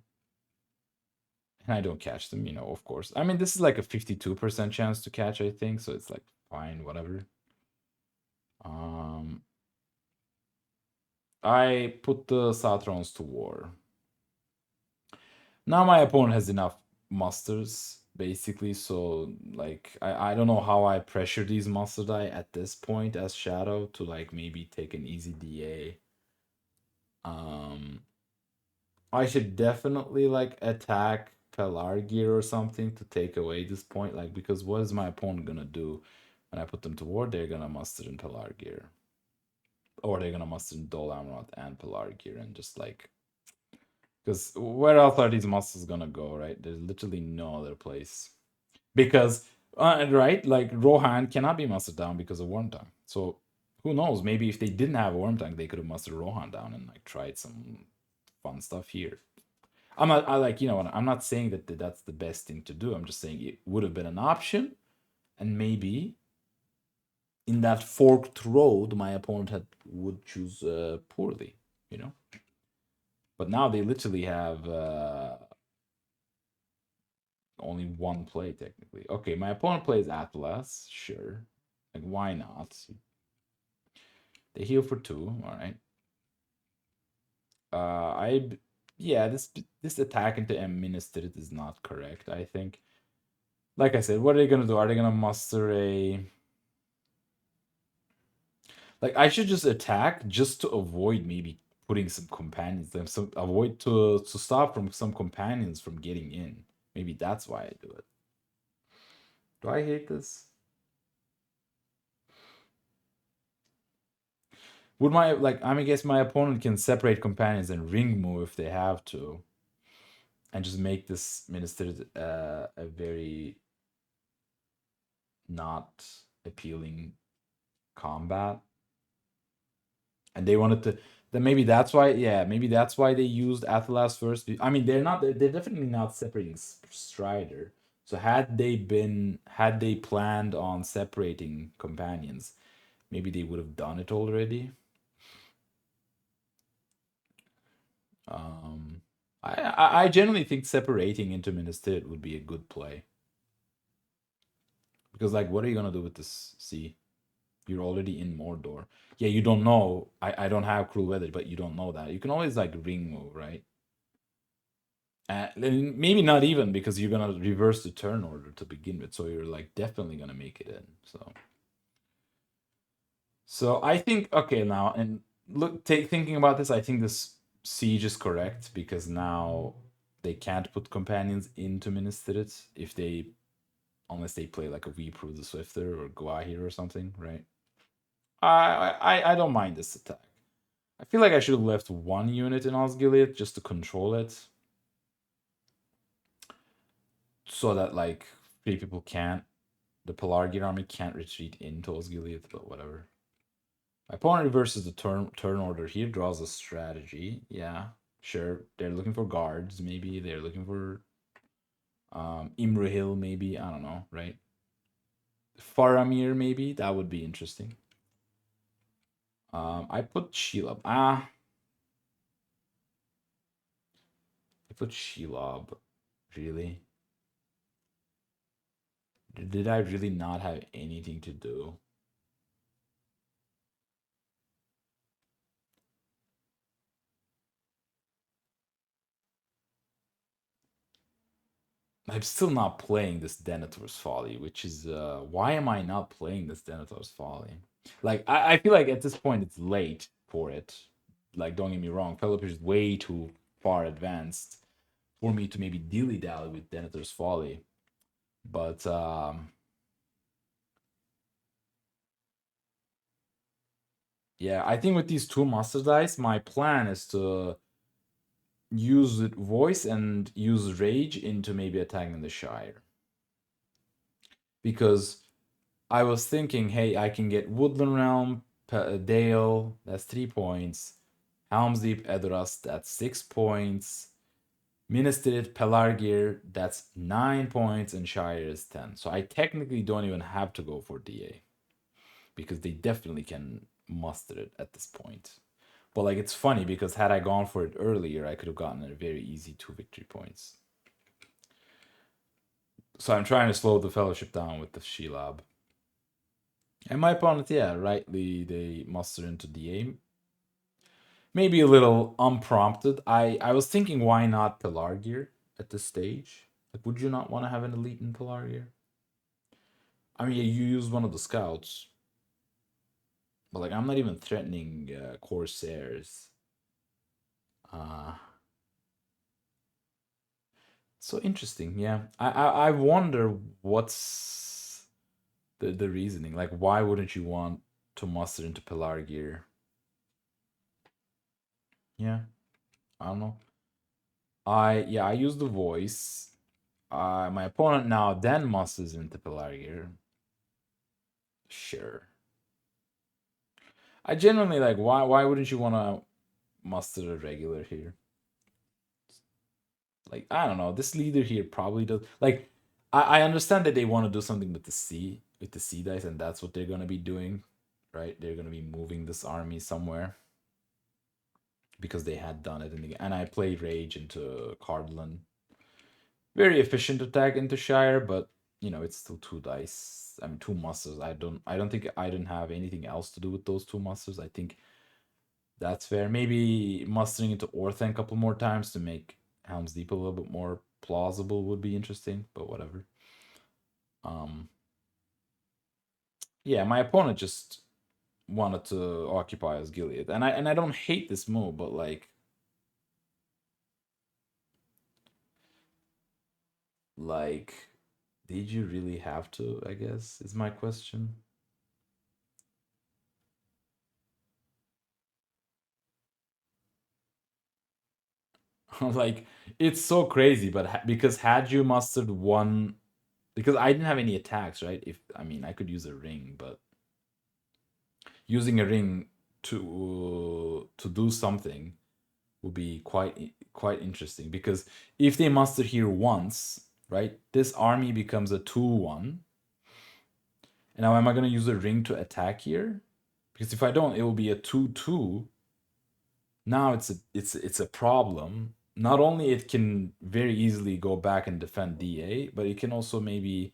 And I don't catch them, of course. I mean, this is like a 52% chance to catch, I think, so it's like fine, whatever. Um, I put the Satrons to war. Now my opponent has enough musters, basically, so like I don't know how I pressure these muster die at this point as Shadow to like maybe take an easy DA. I should definitely like attack Pelargir or something to take away this point, like because what is my opponent gonna do? When I put them to war, they're gonna muster in Pelargir. Or they're gonna muster in Dol Amroth and Pelargir and just like because where else are these musters gonna go, right? There's literally no other place. Because right, like Rohan cannot be mustered down because of Wormtongue. So who knows? Maybe if they didn't have Wormtongue, they could have mustered Rohan down and like tried some fun stuff here. I'm not. I like I'm not saying that that's the best thing to do. I'm just saying it would have been an option, and maybe in that forked road, my opponent would choose poorly. You know. But now they literally have only one play technically. Okay, my opponent plays Atlas. Sure, like why not? They heal for 2. All right. I yeah, this attack into M Ministered is not correct. I think. Like I said, what are they gonna do? Are they gonna muster a like I should just attack just to avoid maybe putting some companions them some avoid to stop from some companions from getting in. Maybe that's why I do it. Do I hate this? Would my like I guess my opponent can separate companions and ring move if they have to, and just make this minister a very not appealing combat. And they wanted to then maybe that's why maybe that's why they used Athalas first. I mean they're definitely not separating Strider. So had they planned on separating companions, maybe they would have done it already. Um, I generally think separating into Minister would be a good play. Because like what are you gonna do with this C? You're already in Mordor. Yeah, you don't know. I don't have cruel weather, but you don't know that. You can always like ring move, right? Maybe not even because you're gonna reverse the turn order to begin with, so you're like definitely gonna make it in. So I think okay now and thinking about this, I think this siege is correct because now they can't put companions into Ministerit if they unless they play like a We Prove the Swifter or Gwahir or something, right? I don't mind this attack. I feel like I should have left one unit in Osgiliath just to control it. So that like 3 people can't the Pelargian army can't retreat into Osgiliath, but whatever. My opponent reverses the turn order here, draws a strategy. Yeah, sure. They're looking for guards, maybe. They're looking for Imrahil, maybe. I don't know, right? Faramir, maybe. That would be interesting. I put Shelob. I put Shelob. Really? Did I really not have anything to do? I'm still not playing this Denethor's Folly, which is why am I not playing this Denethor's Folly? Like I feel like at this point it's late for it. Like don't get me wrong, Philip is way too far advanced for me to maybe dilly dally with Denethor's Folly. But yeah, I think with these 2 master dice, my plan is to use voice and use rage into maybe attacking the Shire. Because I was thinking, hey, I can get Woodland Realm, Dale, that's 3 points. Helm's Deep, Edoras, that's 6 points. Minas Tirith, Pelargir, that's 9 points, and Shire is 10. So I technically don't even have to go for DA because they definitely can muster it at this point. But like it's funny because had I gone for it earlier, I could have gotten a very easy 2 victory points. So I'm trying to slow the Fellowship down with the Shelob. And my opponent, yeah, rightly they muster into DA. Maybe a little unprompted. I was thinking, why not Pelargir at this stage? Like, would you not want to have an elite in Pelargir? I mean, yeah, you use one of the scouts, but like, I'm not even threatening Corsairs. Uh, so interesting, yeah. I wonder what's the reasoning. Like, why wouldn't you want to muster into Pelargir? Yeah, I don't know. I use the voice. My opponent now then musters into Pelargir. Sure. I genuinely like why wouldn't you want to muster a regular here? Like, I don't know. This leader here probably does. Like, I understand that they want to do something with the sea dice, and that's what they're gonna be doing, right? They're gonna be moving this army somewhere because they had done it in the and I played Rage into Cardland. Very efficient attack into Shire, but it's still two dice. I mean, two musters. I don't think I didn't have anything else to do with those two musters. I think that's fair. Maybe mustering into Orthanc a couple more times to make Helm's Deep a little bit more plausible would be interesting, but whatever. Um, yeah, my opponent just wanted to occupy as Gilead, and I don't hate this move, but like, did you really have to? I guess is my question. Like, it's so crazy, but because had you mustered one, because I didn't have any attacks, right? If I mean, I could use a ring, but using a ring to do something would be quite interesting because if they muster here once, right, this army becomes a 2-1. And now am I going to use a ring to attack here? Because if I don't, it will be a 2-2. Now it's a problem. Not only it can very easily go back and defend DA, but it can also maybe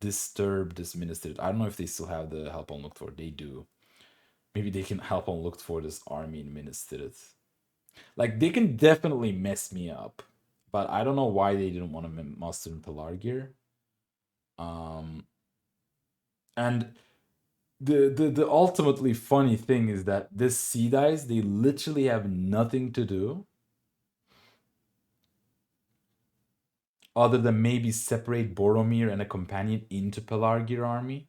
disturb this minister. I don't know if they still have the help unlooked for. They do. Maybe they can help unlooked for this army in Minas Tirith. Like, they can definitely mess me up, but I don't know why they didn't want to muster in Pelargir. Um, and the ultimately funny thing is that this sea dice, they literally have nothing to do other than maybe separate Boromir and a companion into Pelargir army,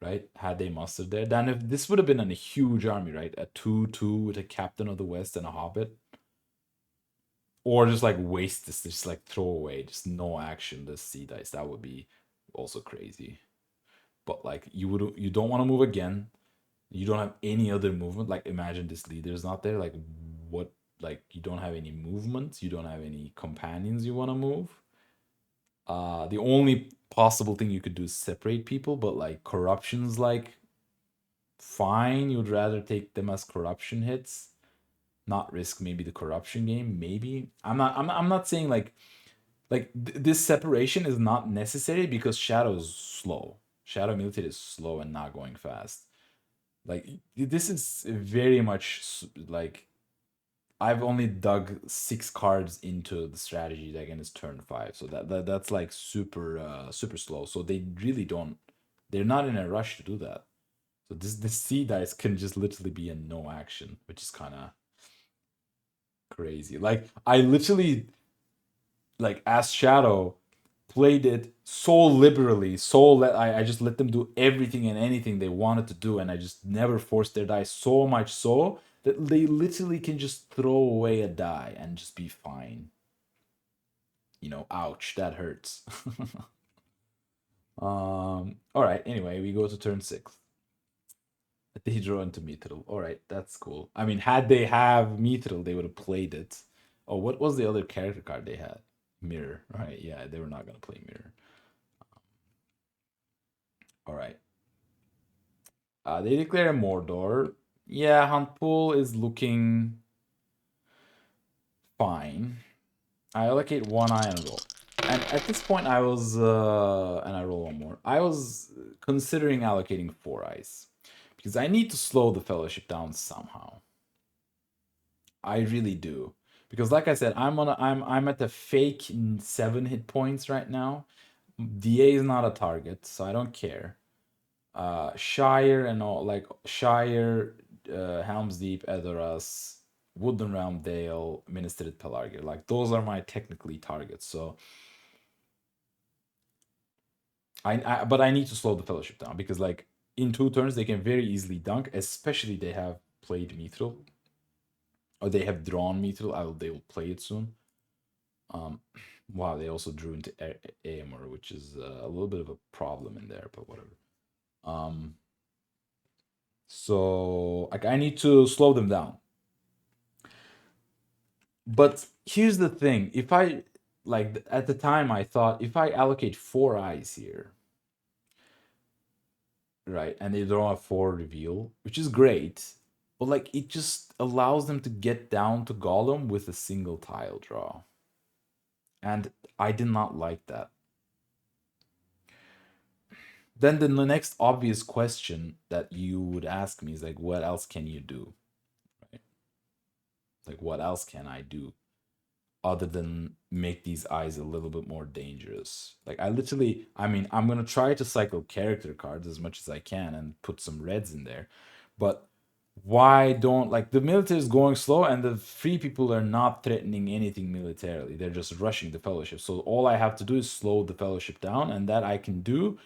right? Had they mustered there, then if this would have been a huge army, right? A 2-2 with a Captain of the West and a Hobbit. Or just like waste this, just like throw away, just no action, the sea dice. That would be also crazy. But like you don't want to move again. You don't have any other movement. Like, imagine this leader is not there. Like, what? Like, you don't have any movement. You don't have any companions you want to move. The only possible thing you could do is separate people, but like corruption's like fine. You'd rather take them as corruption hits, not risk maybe the corruption game. Maybe I'm not saying this separation is not necessary because Shadow's slow. Shadow Military is slow and not going fast. Like, this is very much like I've only dug 6 cards into the strategy deck and it's turn 5, so that's like super slow. So they really don't. They're not in a rush to do that. So this C dice can just literally be a no action, which is kind of crazy. Like, I literally, like, as Shadow, played it so liberally, I just let them do everything and anything they wanted to do, and I just never forced their die, so much so that they literally can just throw away a die and just be fine. Ouch, that hurts. All right. Anyway, we go to turn 6. They draw into Mithril. All right, that's cool. I mean, had they have Mithril, they would have played it. Oh, what was the other character card they had? Mirror. Right? Yeah, they were not gonna play Mirror. All right. They declare Mordor. Yeah, Hunt Pool is looking fine. I allocate 1 eye and roll. And at this point, I was, and I roll 1 more. I was considering allocating 4 eyes because I need to slow the Fellowship down somehow. I really do, because like I said, I'm at the fake 7 hit points right now. DA is not a target, so I don't care. Shire and all, like Shire, Helm's Deep, Edoras, Woodland Realm, Dale, Minas Tirith, Pelargir. Like, those are my technically targets. So But I need to slow the fellowship down because like in 2 turns they can very easily dunk, especially they have played Mithril or they have drawn Mithril. They will play it soon. Um, wow, they also drew into Aemor, which is a little bit of a problem in there, but whatever. Um, so like I need to slow them down. But here's the thing: if I like at the time I thought if I allocate 4 eyes here, right, and they draw a 4 reveal, which is great, but like it just allows them to get down to Golem with a single tile draw, and I did not like that. Then the next obvious question that you would ask me is like, what else can you do? Right? Like, what else can I do other than make these eyes a little bit more dangerous? Like, I mean, I'm gonna try to cycle character cards as much as I can and put some reds in there, but why don't like the military is going slow and the free people are not threatening anything militarily? They're just rushing the fellowship. So all I have to do is slow the fellowship down, and that I can do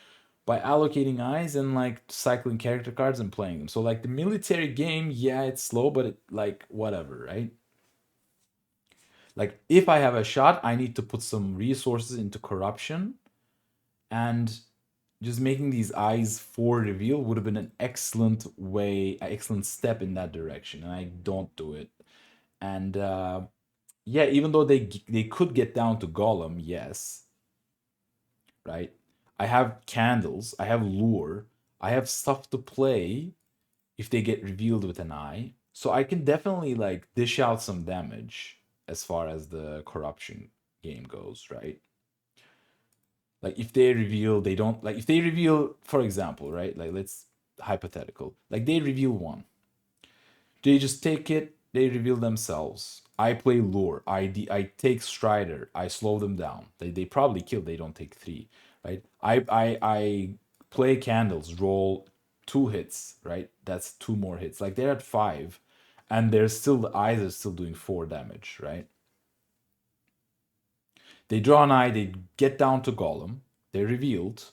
by allocating eyes and like cycling character cards and playing them. So like the military game, yeah, it's slow, but it like whatever, right? Like if I have a shot, I need to put some resources into corruption, and just making these eyes for reveal would have been an excellent step in that direction, and I don't do it. And yeah, even though they could get down to Golem, yes, right? I have candles, I have lure, I have stuff to play if they get revealed with an eye. So I can definitely like dish out some damage as far as the corruption game goes, right? Like if they reveal, they don't like if they reveal, for example, right? Like let's hypothetical. Like they reveal one. They just take it, they reveal themselves. I play lure. I take Strider. I slow them down. They probably kill. They don't take three, right? I play candles. Roll 2 hits, right? That's 2 more hits. Like they're at 5, and they're still the eyes are still doing 4 damage, right? They draw an eye. They get down to Golem. They're revealed,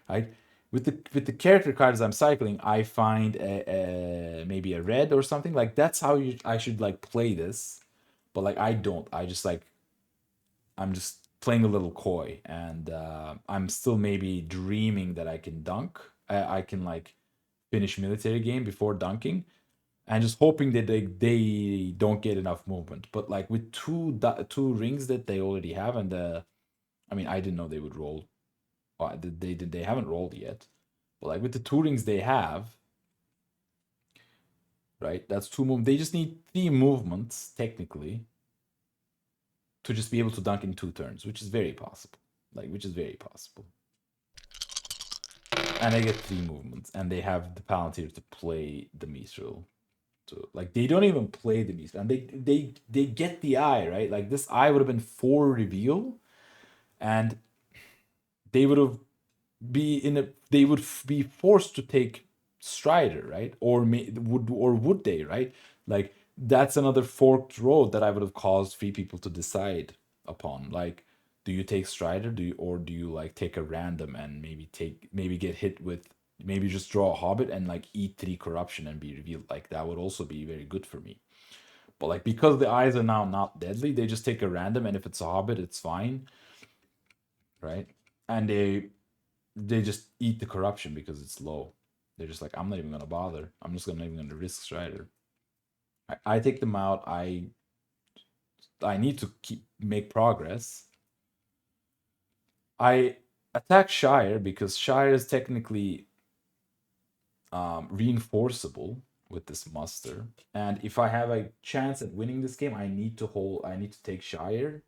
right? With the character cards I'm cycling, I find maybe a red or something. Like that's how I should like play this, but like I don't. I'm just playing a little coy, and I'm still maybe dreaming that I can dunk. I can like finish military game before dunking, and just hoping that they don't get enough movement. But like with two rings that they already have, and I mean I didn't know they would roll. They haven't rolled yet, but like with the 2 rings they have, right? That's 2 move. They just need 3 movements technically to just be able to dunk in 2 turns, which is very possible. Like which is very possible. And they get 3 movements, and they have the Palantir to play the Mithril. So like they don't even play the Mithril, and they get the eye, right? Like this eye would have been 4 reveal, and they would have they would be forced to take Strider, right? Would they, right? Like that's another forked road that I would have caused free people to decide upon. Like, do you take Strider? Do you like take a random and maybe get hit with maybe just draw a Hobbit and like eat 3 corruption and be revealed? Like that would also be very good for me. But like because the eyes are now not deadly, they just take a random, and if it's a Hobbit, it's fine, right? And they just eat the corruption because it's low. They're just like, I'm not even gonna bother. I'm just not even gonna risk Strider. I take them out. I need to make progress. I attack Shire because Shire is technically reinforceable with this muster. And if I have a chance at winning this game, I need to hold. I need to take Shire.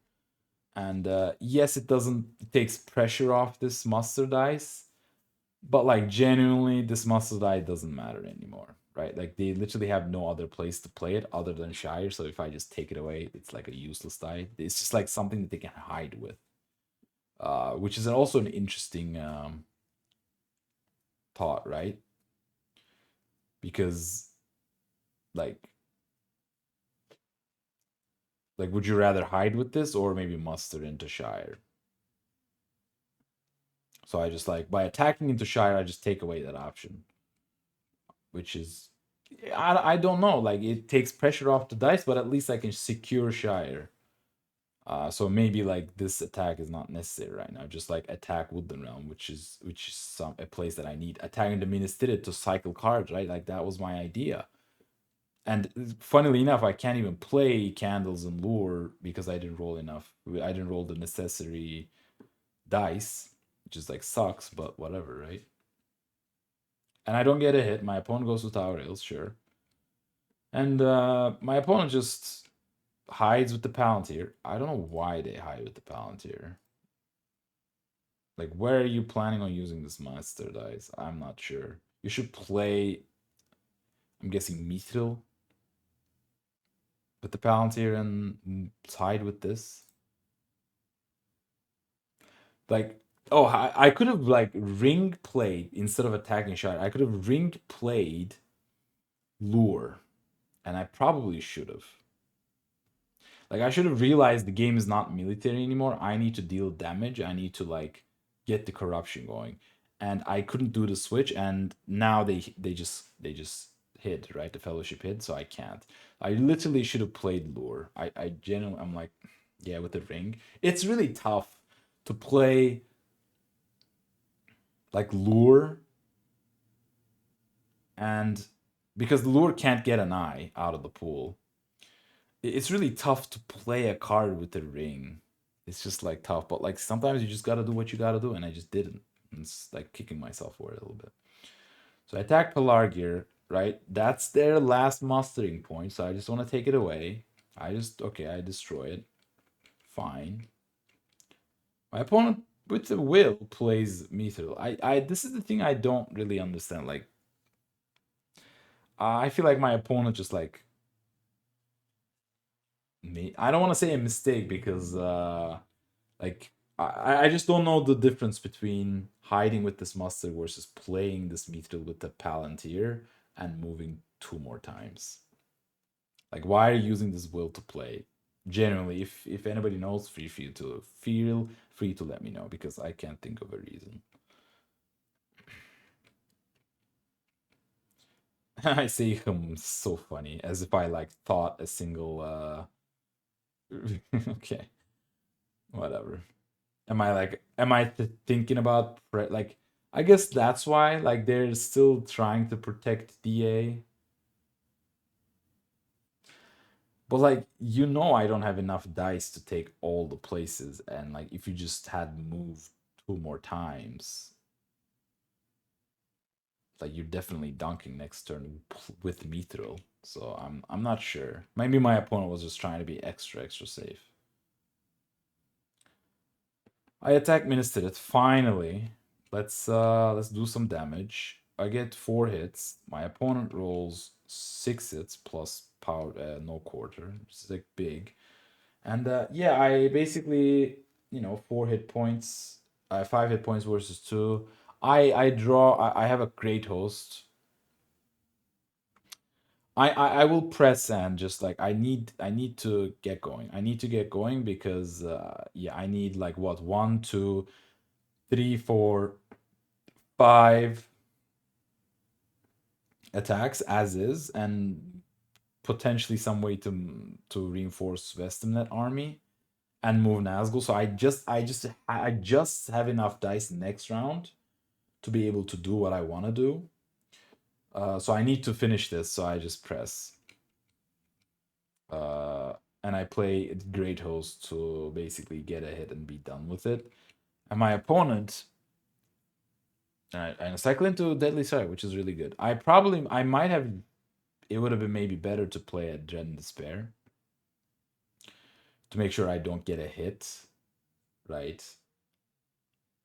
And yes, it takes pressure off this muster dice, but like genuinely, this muscle die doesn't matter anymore, right? Like they literally have no other place to play it other than Shire. So if I just take it away, it's like a useless die. It's just like something that they can hide with, which is also an interesting thought, right? Because like would you rather hide with this or maybe muster into Shire? So I just like by attacking into Shire, I just take away that option, which is I don't know. Like it takes pressure off the dice, but at least I can secure Shire. So maybe like this attack is not necessary right now. Just like attack Woodland Realm, which is some a place that I need. Attacking the Ministry to cycle cards, right? Like that was my idea. And funnily enough, I can't even play Candles and Lure because I didn't roll enough. I didn't roll the necessary dice, which is like sucks, but whatever, right? And I don't get a hit. My opponent goes to Tower Rails, sure. And my opponent just hides with the Palantir. I don't know why they hide with the Palantir. Like, where are you planning on using this monster dice? I'm not sure. You should play, I'm guessing, Mithril with the Palantir and hide with this. Like, oh, I could have, like, ring played instead of attacking shot. I could have ring played Lure, and I probably should have. Like I should have realized the game is not military anymore. I need to deal damage. I need to like get the corruption going. And I couldn't do the switch and now they just hid, right? The fellowship hid, so I can't. I literally should have played lure. I genuinely I'm like, yeah, with the ring. It's really tough to play like lure and because the lure can't get an eye out of the pool. It's really tough to play a card with the ring. It's just like tough, but like sometimes you just gotta do what you gotta do, and I just didn't. And it's like kicking myself for it a little bit. So I attack Pelargir, right? That's their last mustering point, so I just want to take it away. Okay, I destroy it. Fine. My opponent with the will plays Mithril. This is the thing I don't really understand. Like, I feel like my opponent just like me. I don't want to say a mistake because like I just don't know the difference between hiding with this mustard versus playing this mithril with the palantir and moving two more times. Like why are you using this will to play? Generally, if anybody knows, feel free to let me know because I can't think of a reason. I say him so funny, as if I like thought a single okay, whatever. Am I thinking about like I guess that's why like they're still trying to protect DA. But like I don't have enough dice to take all the places and like if you just had moved two more times like you're definitely dunking next turn with Mithril. So I'm not sure. Maybe my opponent was just trying to be extra safe. I attack Ministerit. Finally, let's do some damage. I get 4 hits. My opponent rolls 6 hits plus power, no quarter. It's like big, and yeah, I basically 4 hit points. 5 hit points versus 2. I draw. I have a great host. I will press and just like I need to get going. I need to get going because yeah I need like what 1, 2, 3, 4, 5 attacks as is, and potentially some way to reinforce Westernet army and move Nazgul. So I just have enough dice next round to be able to do what I want to do. So I need to finish this. So I just press, uh, and I play Great Host to basically get a hit and be done with it. And my opponent and I cycle into Deadly Sire, which is really good. I might have it would have been maybe better to play a Dread and Despair to make sure I don't get a hit, right?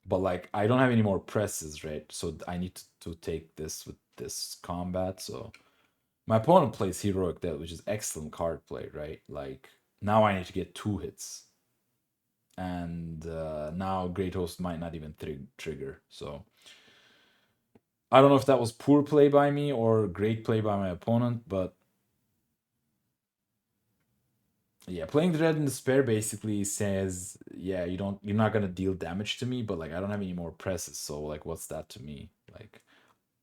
But like I don't have any more presses, right? So I need to take this with this combat. So my opponent plays Heroic Death, which is excellent card play, right? Like now I need to get 2 hits, and now Great Host might not even trigger. So I don't know if that was poor play by me or great play by my opponent, but Yeah, playing Dread in Despair basically says, yeah, you're not gonna deal damage to me, but like I don't have any more presses, so like what's that to me? Like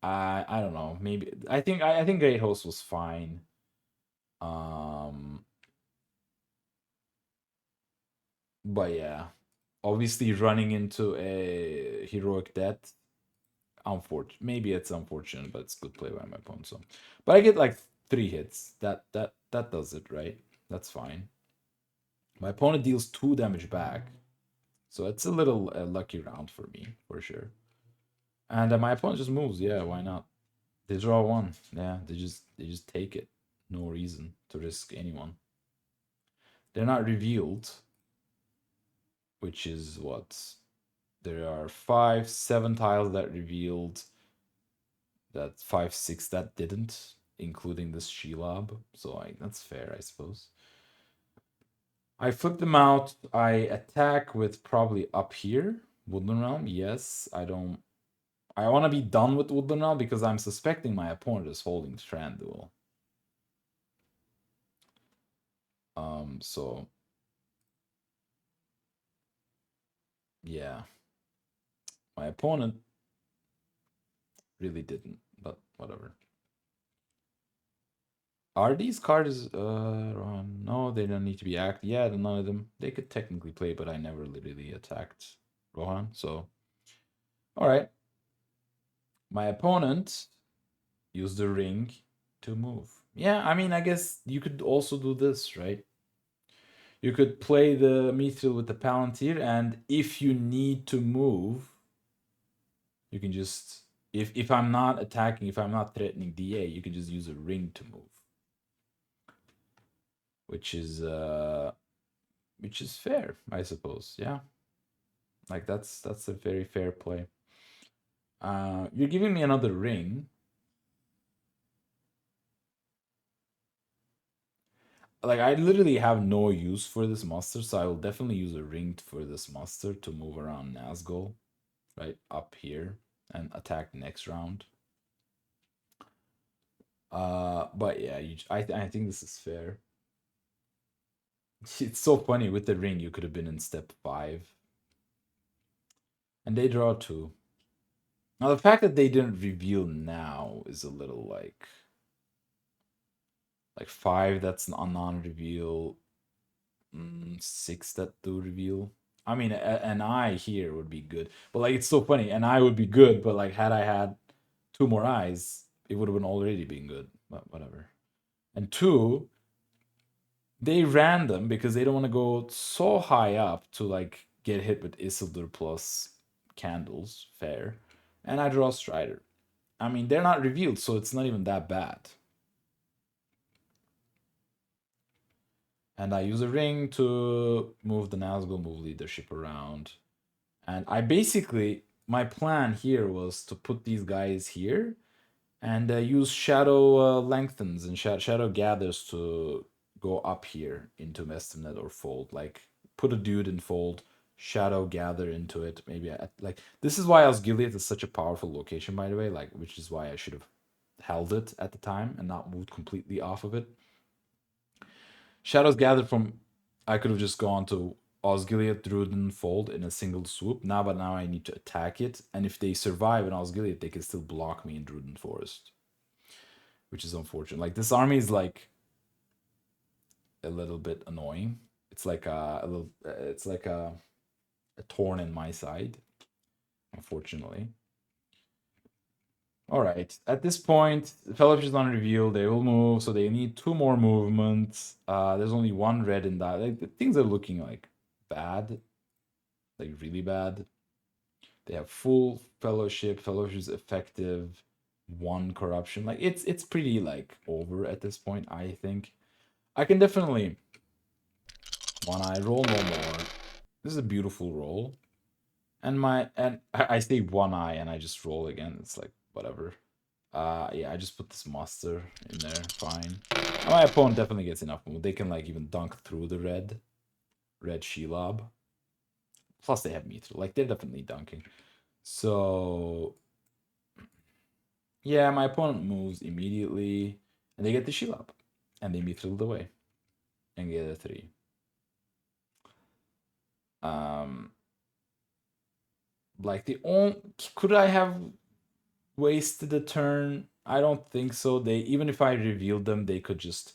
I don't know. Maybe I think Great Host was fine. Um but yeah. Obviously running into a heroic death, unfortunate. Maybe it's unfortunate, but it's good play by my opponent. So but I get like 3 hits. That does it, right? That's fine. My opponent deals 2 damage back. So it's a little lucky round for me, for sure. And my opponent just moves. Yeah, why not? They draw 1. Yeah, they just take it. No reason to risk anyone. They're not revealed, which is what? There are 5, 7 tiles that revealed. That 5, 6 that didn't, including this Shelob. So that's fair, I suppose. I flip them out. I attack with probably up here. Woodland Realm, yes. I want to be done with Woodland Realm because I'm suspecting my opponent is holding Thranduil. So yeah. My opponent really didn't, but whatever. Are these cards no, they don't need to be active. Yeah, none of them. They could technically play, but I never literally attacked Rohan, so alright. My opponent used the ring to move. Yeah, I mean, I guess you could also do this, right? You could play the Mithril with the Palantir, and if you need to move, you can just if I'm not attacking, if I'm not threatening DA, you can just use a ring to move. Which is fair, I suppose. Yeah. Like that's a very fair play. You're giving me another ring. Like I literally have no use for this monster, so I will definitely use a ring for this monster to move around Nazgul, right up here and attack next round. But yeah, I think this is fair. It's so funny with the ring. You could have been in step 5, and they draw 2. Now the fact that they didn't reveal now is a little like 5. That's a non-reveal. 6 that do reveal. I mean, an eye here would be good, but like it's so funny. An eye would be good, but like had I had 2 more eyes, it would have been already been good. But whatever. And 2, they ran them because they don't want to go so high up to like get hit with Isildur plus candles. Fair. And I draw Strider. I mean, they're not revealed, so it's not even that bad. And I use a ring to move the Nazgul move leadership around. And I basically, my plan here was to put these guys here and use Shadow Lengthens and Shadow Gathers to go up here into Mestinet or Fold. Like, put a dude in Fold, Shadow Gather into it. Maybe, like, this is why Osgiliath is such a powerful location, by the way, like, which is why I should have held it at the time and not moved completely off of it. Shadows gathered from. I could have just gone to Osgiliath, Druiden, Fold in a single swoop. But now I need to attack it. And if they survive in Osgiliath, they can still block me in Druiden Forest. Which is unfortunate. Like, this army is, like, a little bit annoying. It's like a little. It's like a thorn in my side, unfortunately. All right. At this point, the Fellowship is unrevealed. They will move, so they need 2 more movements. There's only 1 red in that. Like, things are looking like bad, like really bad. They have full Fellowship. Fellowship is effective. 1 corruption. Like it's pretty like over at this point. I think I can definitely. When I roll no more, this is a beautiful roll. And I say 1 eye and I just roll again. It's like whatever. Yeah, I just put this monster in there. Fine. And my opponent definitely gets enough move. They can like even dunk through the red Shelob. Plus they have Mithril. Like they're definitely dunking. So yeah, my opponent moves immediately, and they get the Shelob, and they Mithril away, and get a 3. Um, like the only could I have wasted a turn? I don't think so. They even if I revealed them, they could just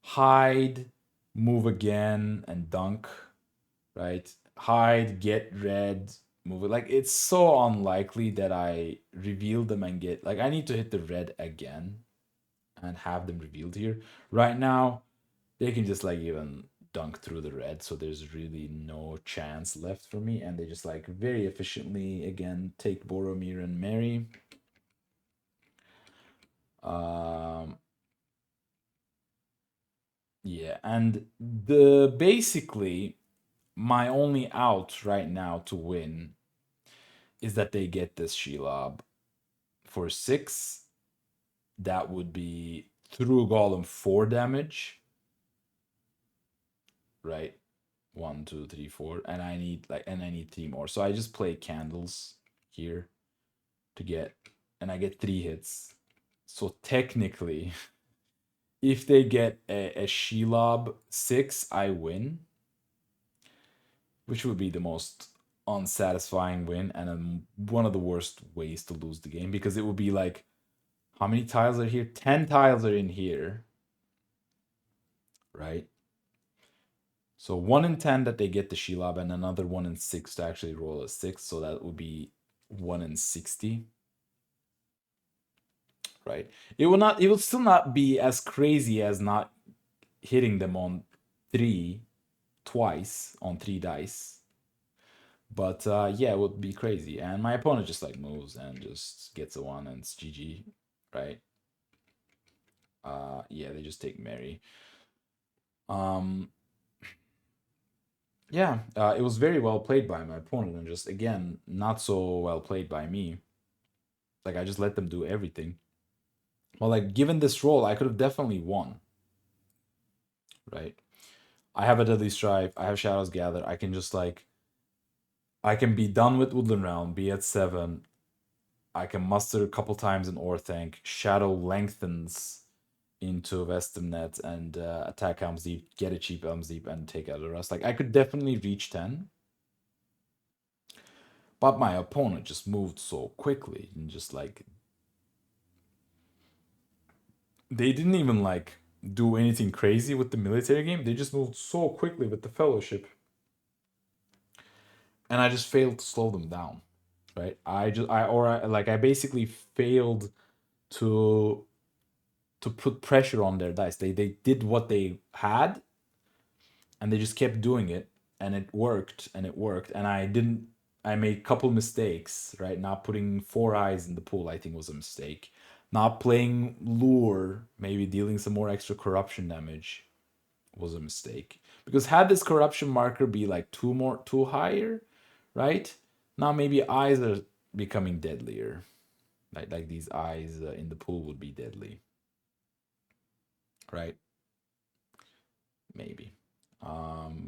hide, move again, and dunk. Right? Hide, get red, move it. Like it's so unlikely that I reveal them and get like I need to hit the red again and have them revealed here. Right now, they can just like even dunk through the red, so there's really no chance left for me, and they just like very efficiently again take Boromir and Mary. Um, yeah, and the basically my only out right now to win is that they get this Shelob for 6. That would be through Golem 4 damage, right? One, two, three, four, and I need 3 more. So I just play candles here to get, and I get 3 hits. So technically, if they get a Shelob 6, I win, which would be the most unsatisfying win and one of the worst ways to lose the game because it would be like, how many tiles are here? 10 tiles are in here, right? So 1 in 10 that they get the Shelob and another 1 in 6 to actually roll a 6. So that would be 1 in 60, right? It will still not be as crazy as not hitting them on 3 twice on 3 dice. But yeah, it would be crazy. And my opponent just like moves and just gets a 1 and it's GG, right? Yeah, they just take Mary. Um, yeah, it was very well played by my opponent, and just again, not so well played by me. Like I just let them do everything. Well, like given this role, I could have definitely won, right? I have a Deadly Strife, I have Shadows Gather, I can just like I can be done with Woodland Realm, be at 7. I can muster a couple times in Orthanc, Shadow lengthens into Vestimnet and attack Helm's Deep, get a cheap Helm's Deep, and take out the rest. Like I could definitely reach 10. But my opponent just moved so quickly and just like they didn't even like do anything crazy with the military game. They just moved so quickly with the fellowship. And I just failed to slow them down. Right? I basically failed to put pressure on their dice. They did what they had and they just kept doing it and it worked and it worked and I made a couple mistakes, right? Not putting 4 eyes in the pool, I think was a mistake. Not playing lure, maybe dealing some more extra corruption damage was a mistake. Because had this corruption marker be like two higher, right? Now maybe eyes are becoming deadlier. Like these eyes in the pool would be deadly, right? Maybe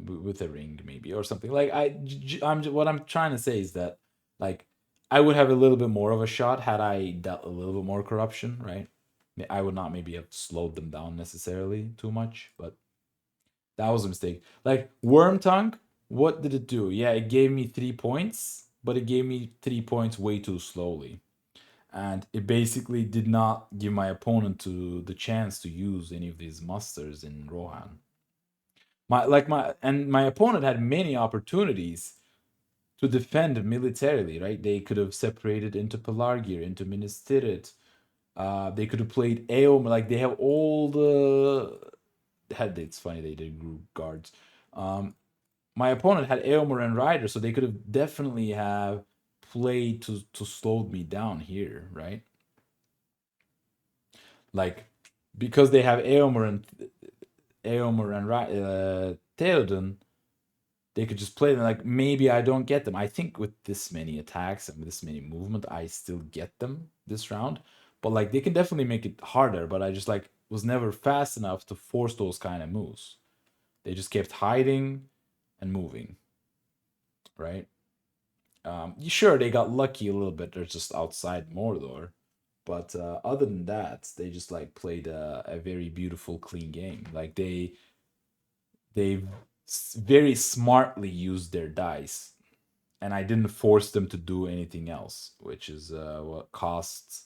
with a ring maybe or something like I'm what I'm trying to say is that like I would have a little bit more of a shot had I dealt a little bit more corruption, right? I would not maybe have slowed them down necessarily too much, but that was a mistake. Like Worm Tongue, what did it do? Yeah, it gave me 3 points, but it gave me 3 points way too slowly, and it basically did not give my opponent to the chance to use any of these musters in Rohan. My opponent had many opportunities to defend militarily, right? They could have separated into Pelargir, into Minas Tirith. They could have played Eom. Like they have all the had. It's funny they did group guards. My opponent had Eomer and Ryder, so they could have definitely have played to slow me down here, right? Like because they have Eomer and Theoden, they could just play them. Like maybe I don't get them. I think with this many attacks and with this many movement, I still get them this round. But like they can definitely make it harder. But I just like was never fast enough to force those kind of moves. They just kept hiding and moving, right? Sure, they got lucky a little bit. They're just outside Mordor, but other than that, they just like played a very beautiful, clean game. Like they very smartly used their dice, and I didn't force them to do anything else, which is what cost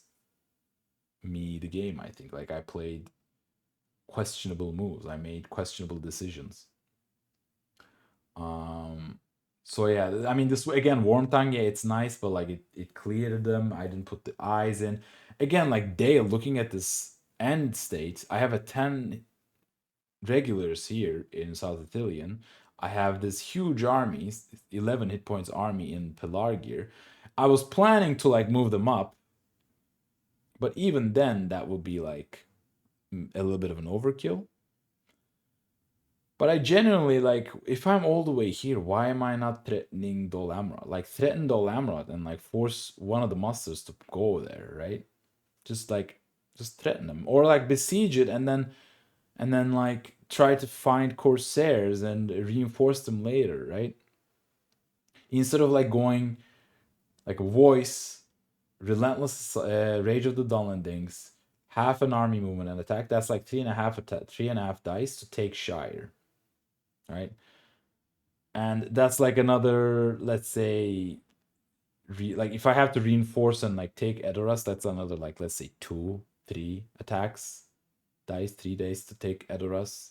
me the game. I think like I played questionable moves. I made questionable decisions. Um, so yeah, I mean this again, Warm Tongue, yeah, it's nice, but like it cleared them. I didn't put the eyes in. Again, like Dale, looking at this end state, I have a 10 regulars here in South Ithilien. I have this huge army, 11 hit points army in Pelargir. I was planning to like move them up, but even then that would be like a little bit of an overkill. But I genuinely like if I'm all the way here, why am I not threatening Dol Amroth? Like threaten Dol Amroth and like force one of the masters to go there, right? Just like just threaten them. Or like besiege it and then like try to find corsairs and reinforce them later, right? Instead of like going like a voice, relentless rage of the Dunlendings, half an army movement and attack. That's like three and a half dice to take Shire, right? And that's like another, let's say, like if I have to reinforce and like take Edoras, that's another like let's say 2, 3 attacks dice, 3 dice to take Edoras.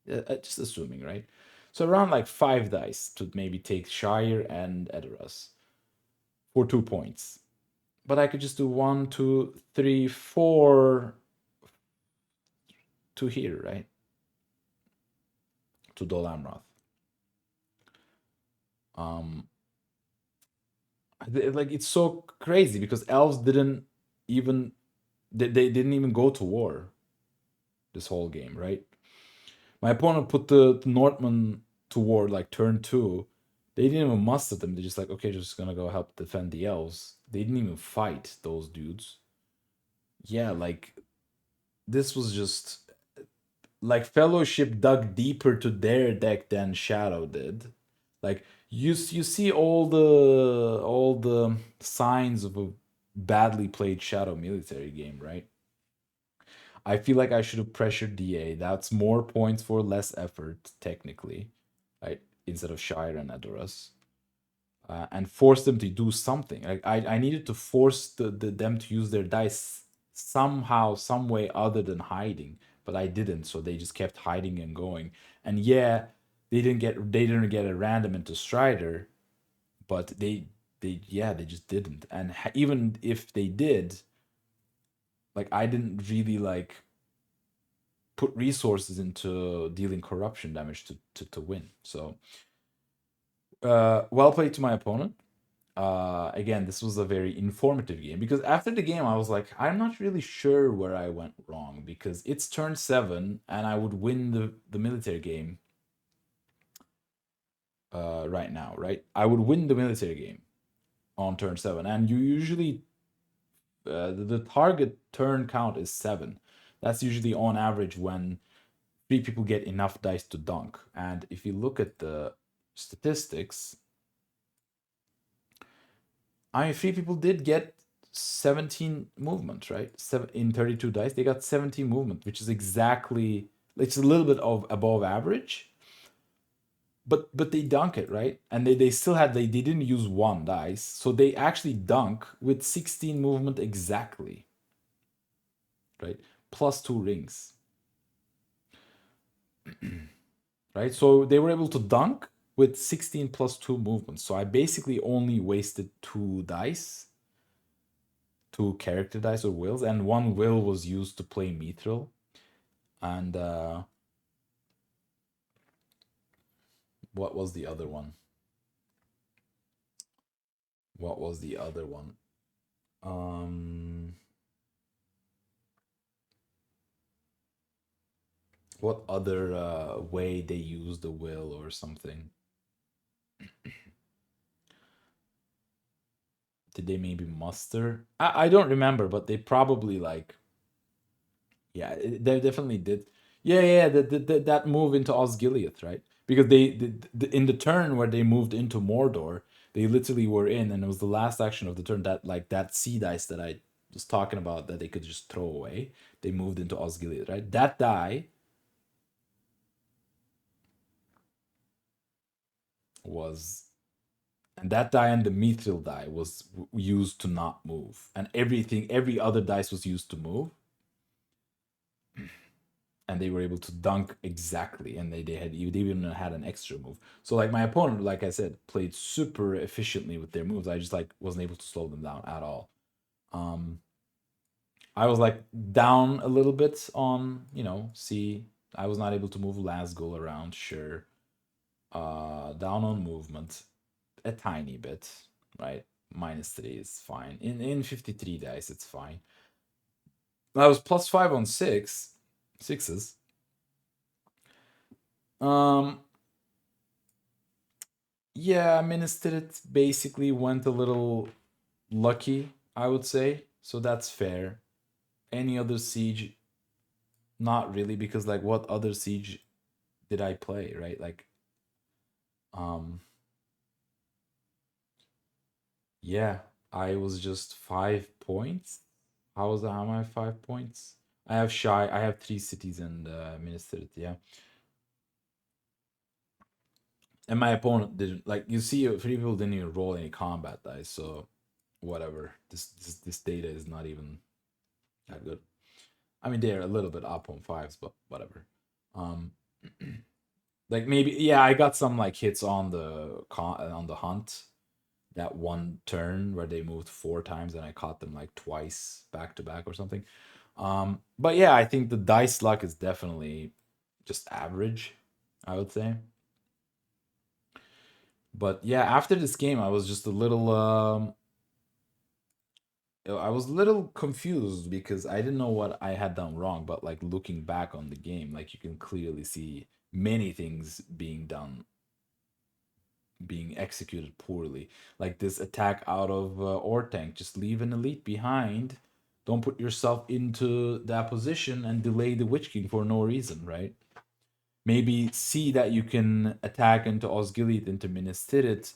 Just assuming, right? So around like 5 dice to maybe take Shire and Edoras for 2 points. But I could just do 1, 2, 3, 4 to here, right? To Dol Amroth. Um, like it's so crazy because elves didn't even they didn't even go to war this whole game, right? My opponent put the Northmen to war like turn 2. They didn't even muster them. They're just like, okay, just gonna go help defend the elves. They didn't even fight those dudes. Yeah, like this was just like Fellowship dug deeper to their deck than Shadow did. Like you see all the signs of a badly played Shadow military game, right? I feel like I should have pressured DA. That's more points for less effort, technically, right? Instead of Shire and Adoras. And force them to do something. Like I needed to force them to use their dice somehow, some way other than hiding, but I didn't. So they just kept hiding and going. And yeah, they didn't get a random into Strider, but they just didn't. And even if they did, like I didn't really like put resources into dealing corruption damage to win. So well played to my opponent. Again, this was a very informative game because after the game, I was like, I'm not really sure where I went wrong because it's turn 7 and I would win the military game right now, right? I would win the military game on turn 7, and you usually the target turn count is 7. That's usually on average when 3 people get enough dice to dunk. And if you look at the statistics, I mean, 3 people did get 17 movement, right? In 32 dice, they got 17 movement, which is exactly, it's a little bit of above average, but they dunk it, right? And they still had, they didn't use 1 dice, so they actually dunk with 16 movement exactly, right? Plus 2 rings, right? So they were able to dunk with 16 plus 2 movements. So I basically only wasted 2 dice, 2 character dice or wills, and 1 will was used to play Mithril. And what was the other one? What was the other one? Um, what other way they used the will or something? Did they maybe muster? I don't remember, but they probably like, yeah, they definitely did. Yeah, yeah, yeah, that move into Osgiliath, right? Because in the turn where they moved into Mordor, they literally were in, and it was the last action of the turn that like that sea dice that I was talking about that they could just throw away. They moved into Osgiliath, right? That die, was, and that die and the mithril die was used to not move, and every other dice was used to move, and they were able to dunk exactly, and they even had an extra move. So like my opponent, like I said, played super efficiently with their moves. I just like wasn't able to slow them down at all. Um, I was like down a little bit on, see, I was not able to move last goal around, sure. Down on movement a tiny bit, right? -3 is fine. In 53 dice, it's fine. I was +5 on sixes. Um yeah, Ministerit basically went a little lucky, I would say. So that's fair. Any other siege, not really, because like what other siege did I play, right? Like um yeah, I was just 5 points. How am I 5 points? I have 3 cities and Ministerit, yeah. And my opponent didn't, like, you see, 3 people didn't even roll any combat dice, so whatever. This data is not even that good. I mean, they're a little bit up on fives, but whatever. Um, like maybe, yeah, I got some like hits on the hunt, that one turn where they moved 4 times and I caught them like twice back to back or something. But yeah, I think the dice luck is definitely just average, I would say. But yeah, after this game, I was just a little I was a little confused because I didn't know what I had done wrong, but like looking back on the game, like you can clearly see many things being executed poorly. Like this attack out of ore tank, just leave an elite behind. Don't put yourself into that position and delay the Witch King for no reason, right? Maybe see that you can attack into Osgiliath, into Minas Tirith,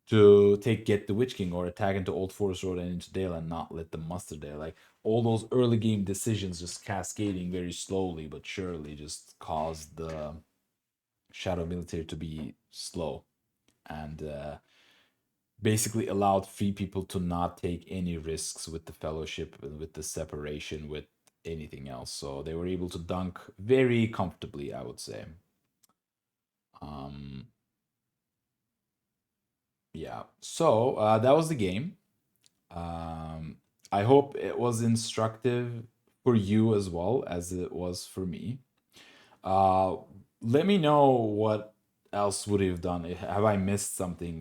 to get the Witch King, or attack into Old Forest Road and into Dale and not let them muster there. Like all those early game decisions just cascading very slowly but surely just caused the Shadow Military to be slow, and basically allowed free people to not take any risks with the Fellowship, with the separation, with anything else. So they were able to dunk very comfortably, I would say. Um, yeah. So that was the game. Um, I hope it was instructive for you as well as it was for me. Uh, Let me know what else would you have done. Have I missed something?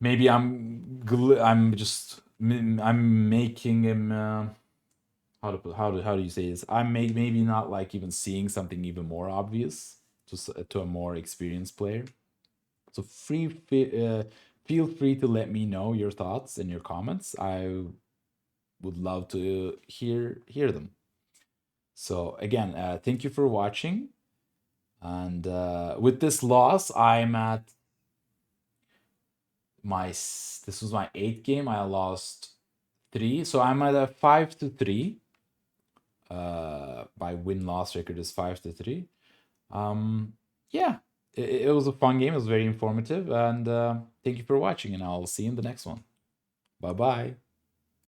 Maybe I'm just I'm making him. How do you say this? Maybe not like even seeing something even more obvious to a more experienced player. So feel free to let me know your thoughts and your comments. I would love to hear them. So again, thank you for watching. And with this loss, I'm at this was my 8th game. I lost 3, so I'm at a 5-3. My win-loss record is 5-3. Yeah, it was a fun game. It was very informative, and thank you for watching. And I'll see you in the next one. Bye bye.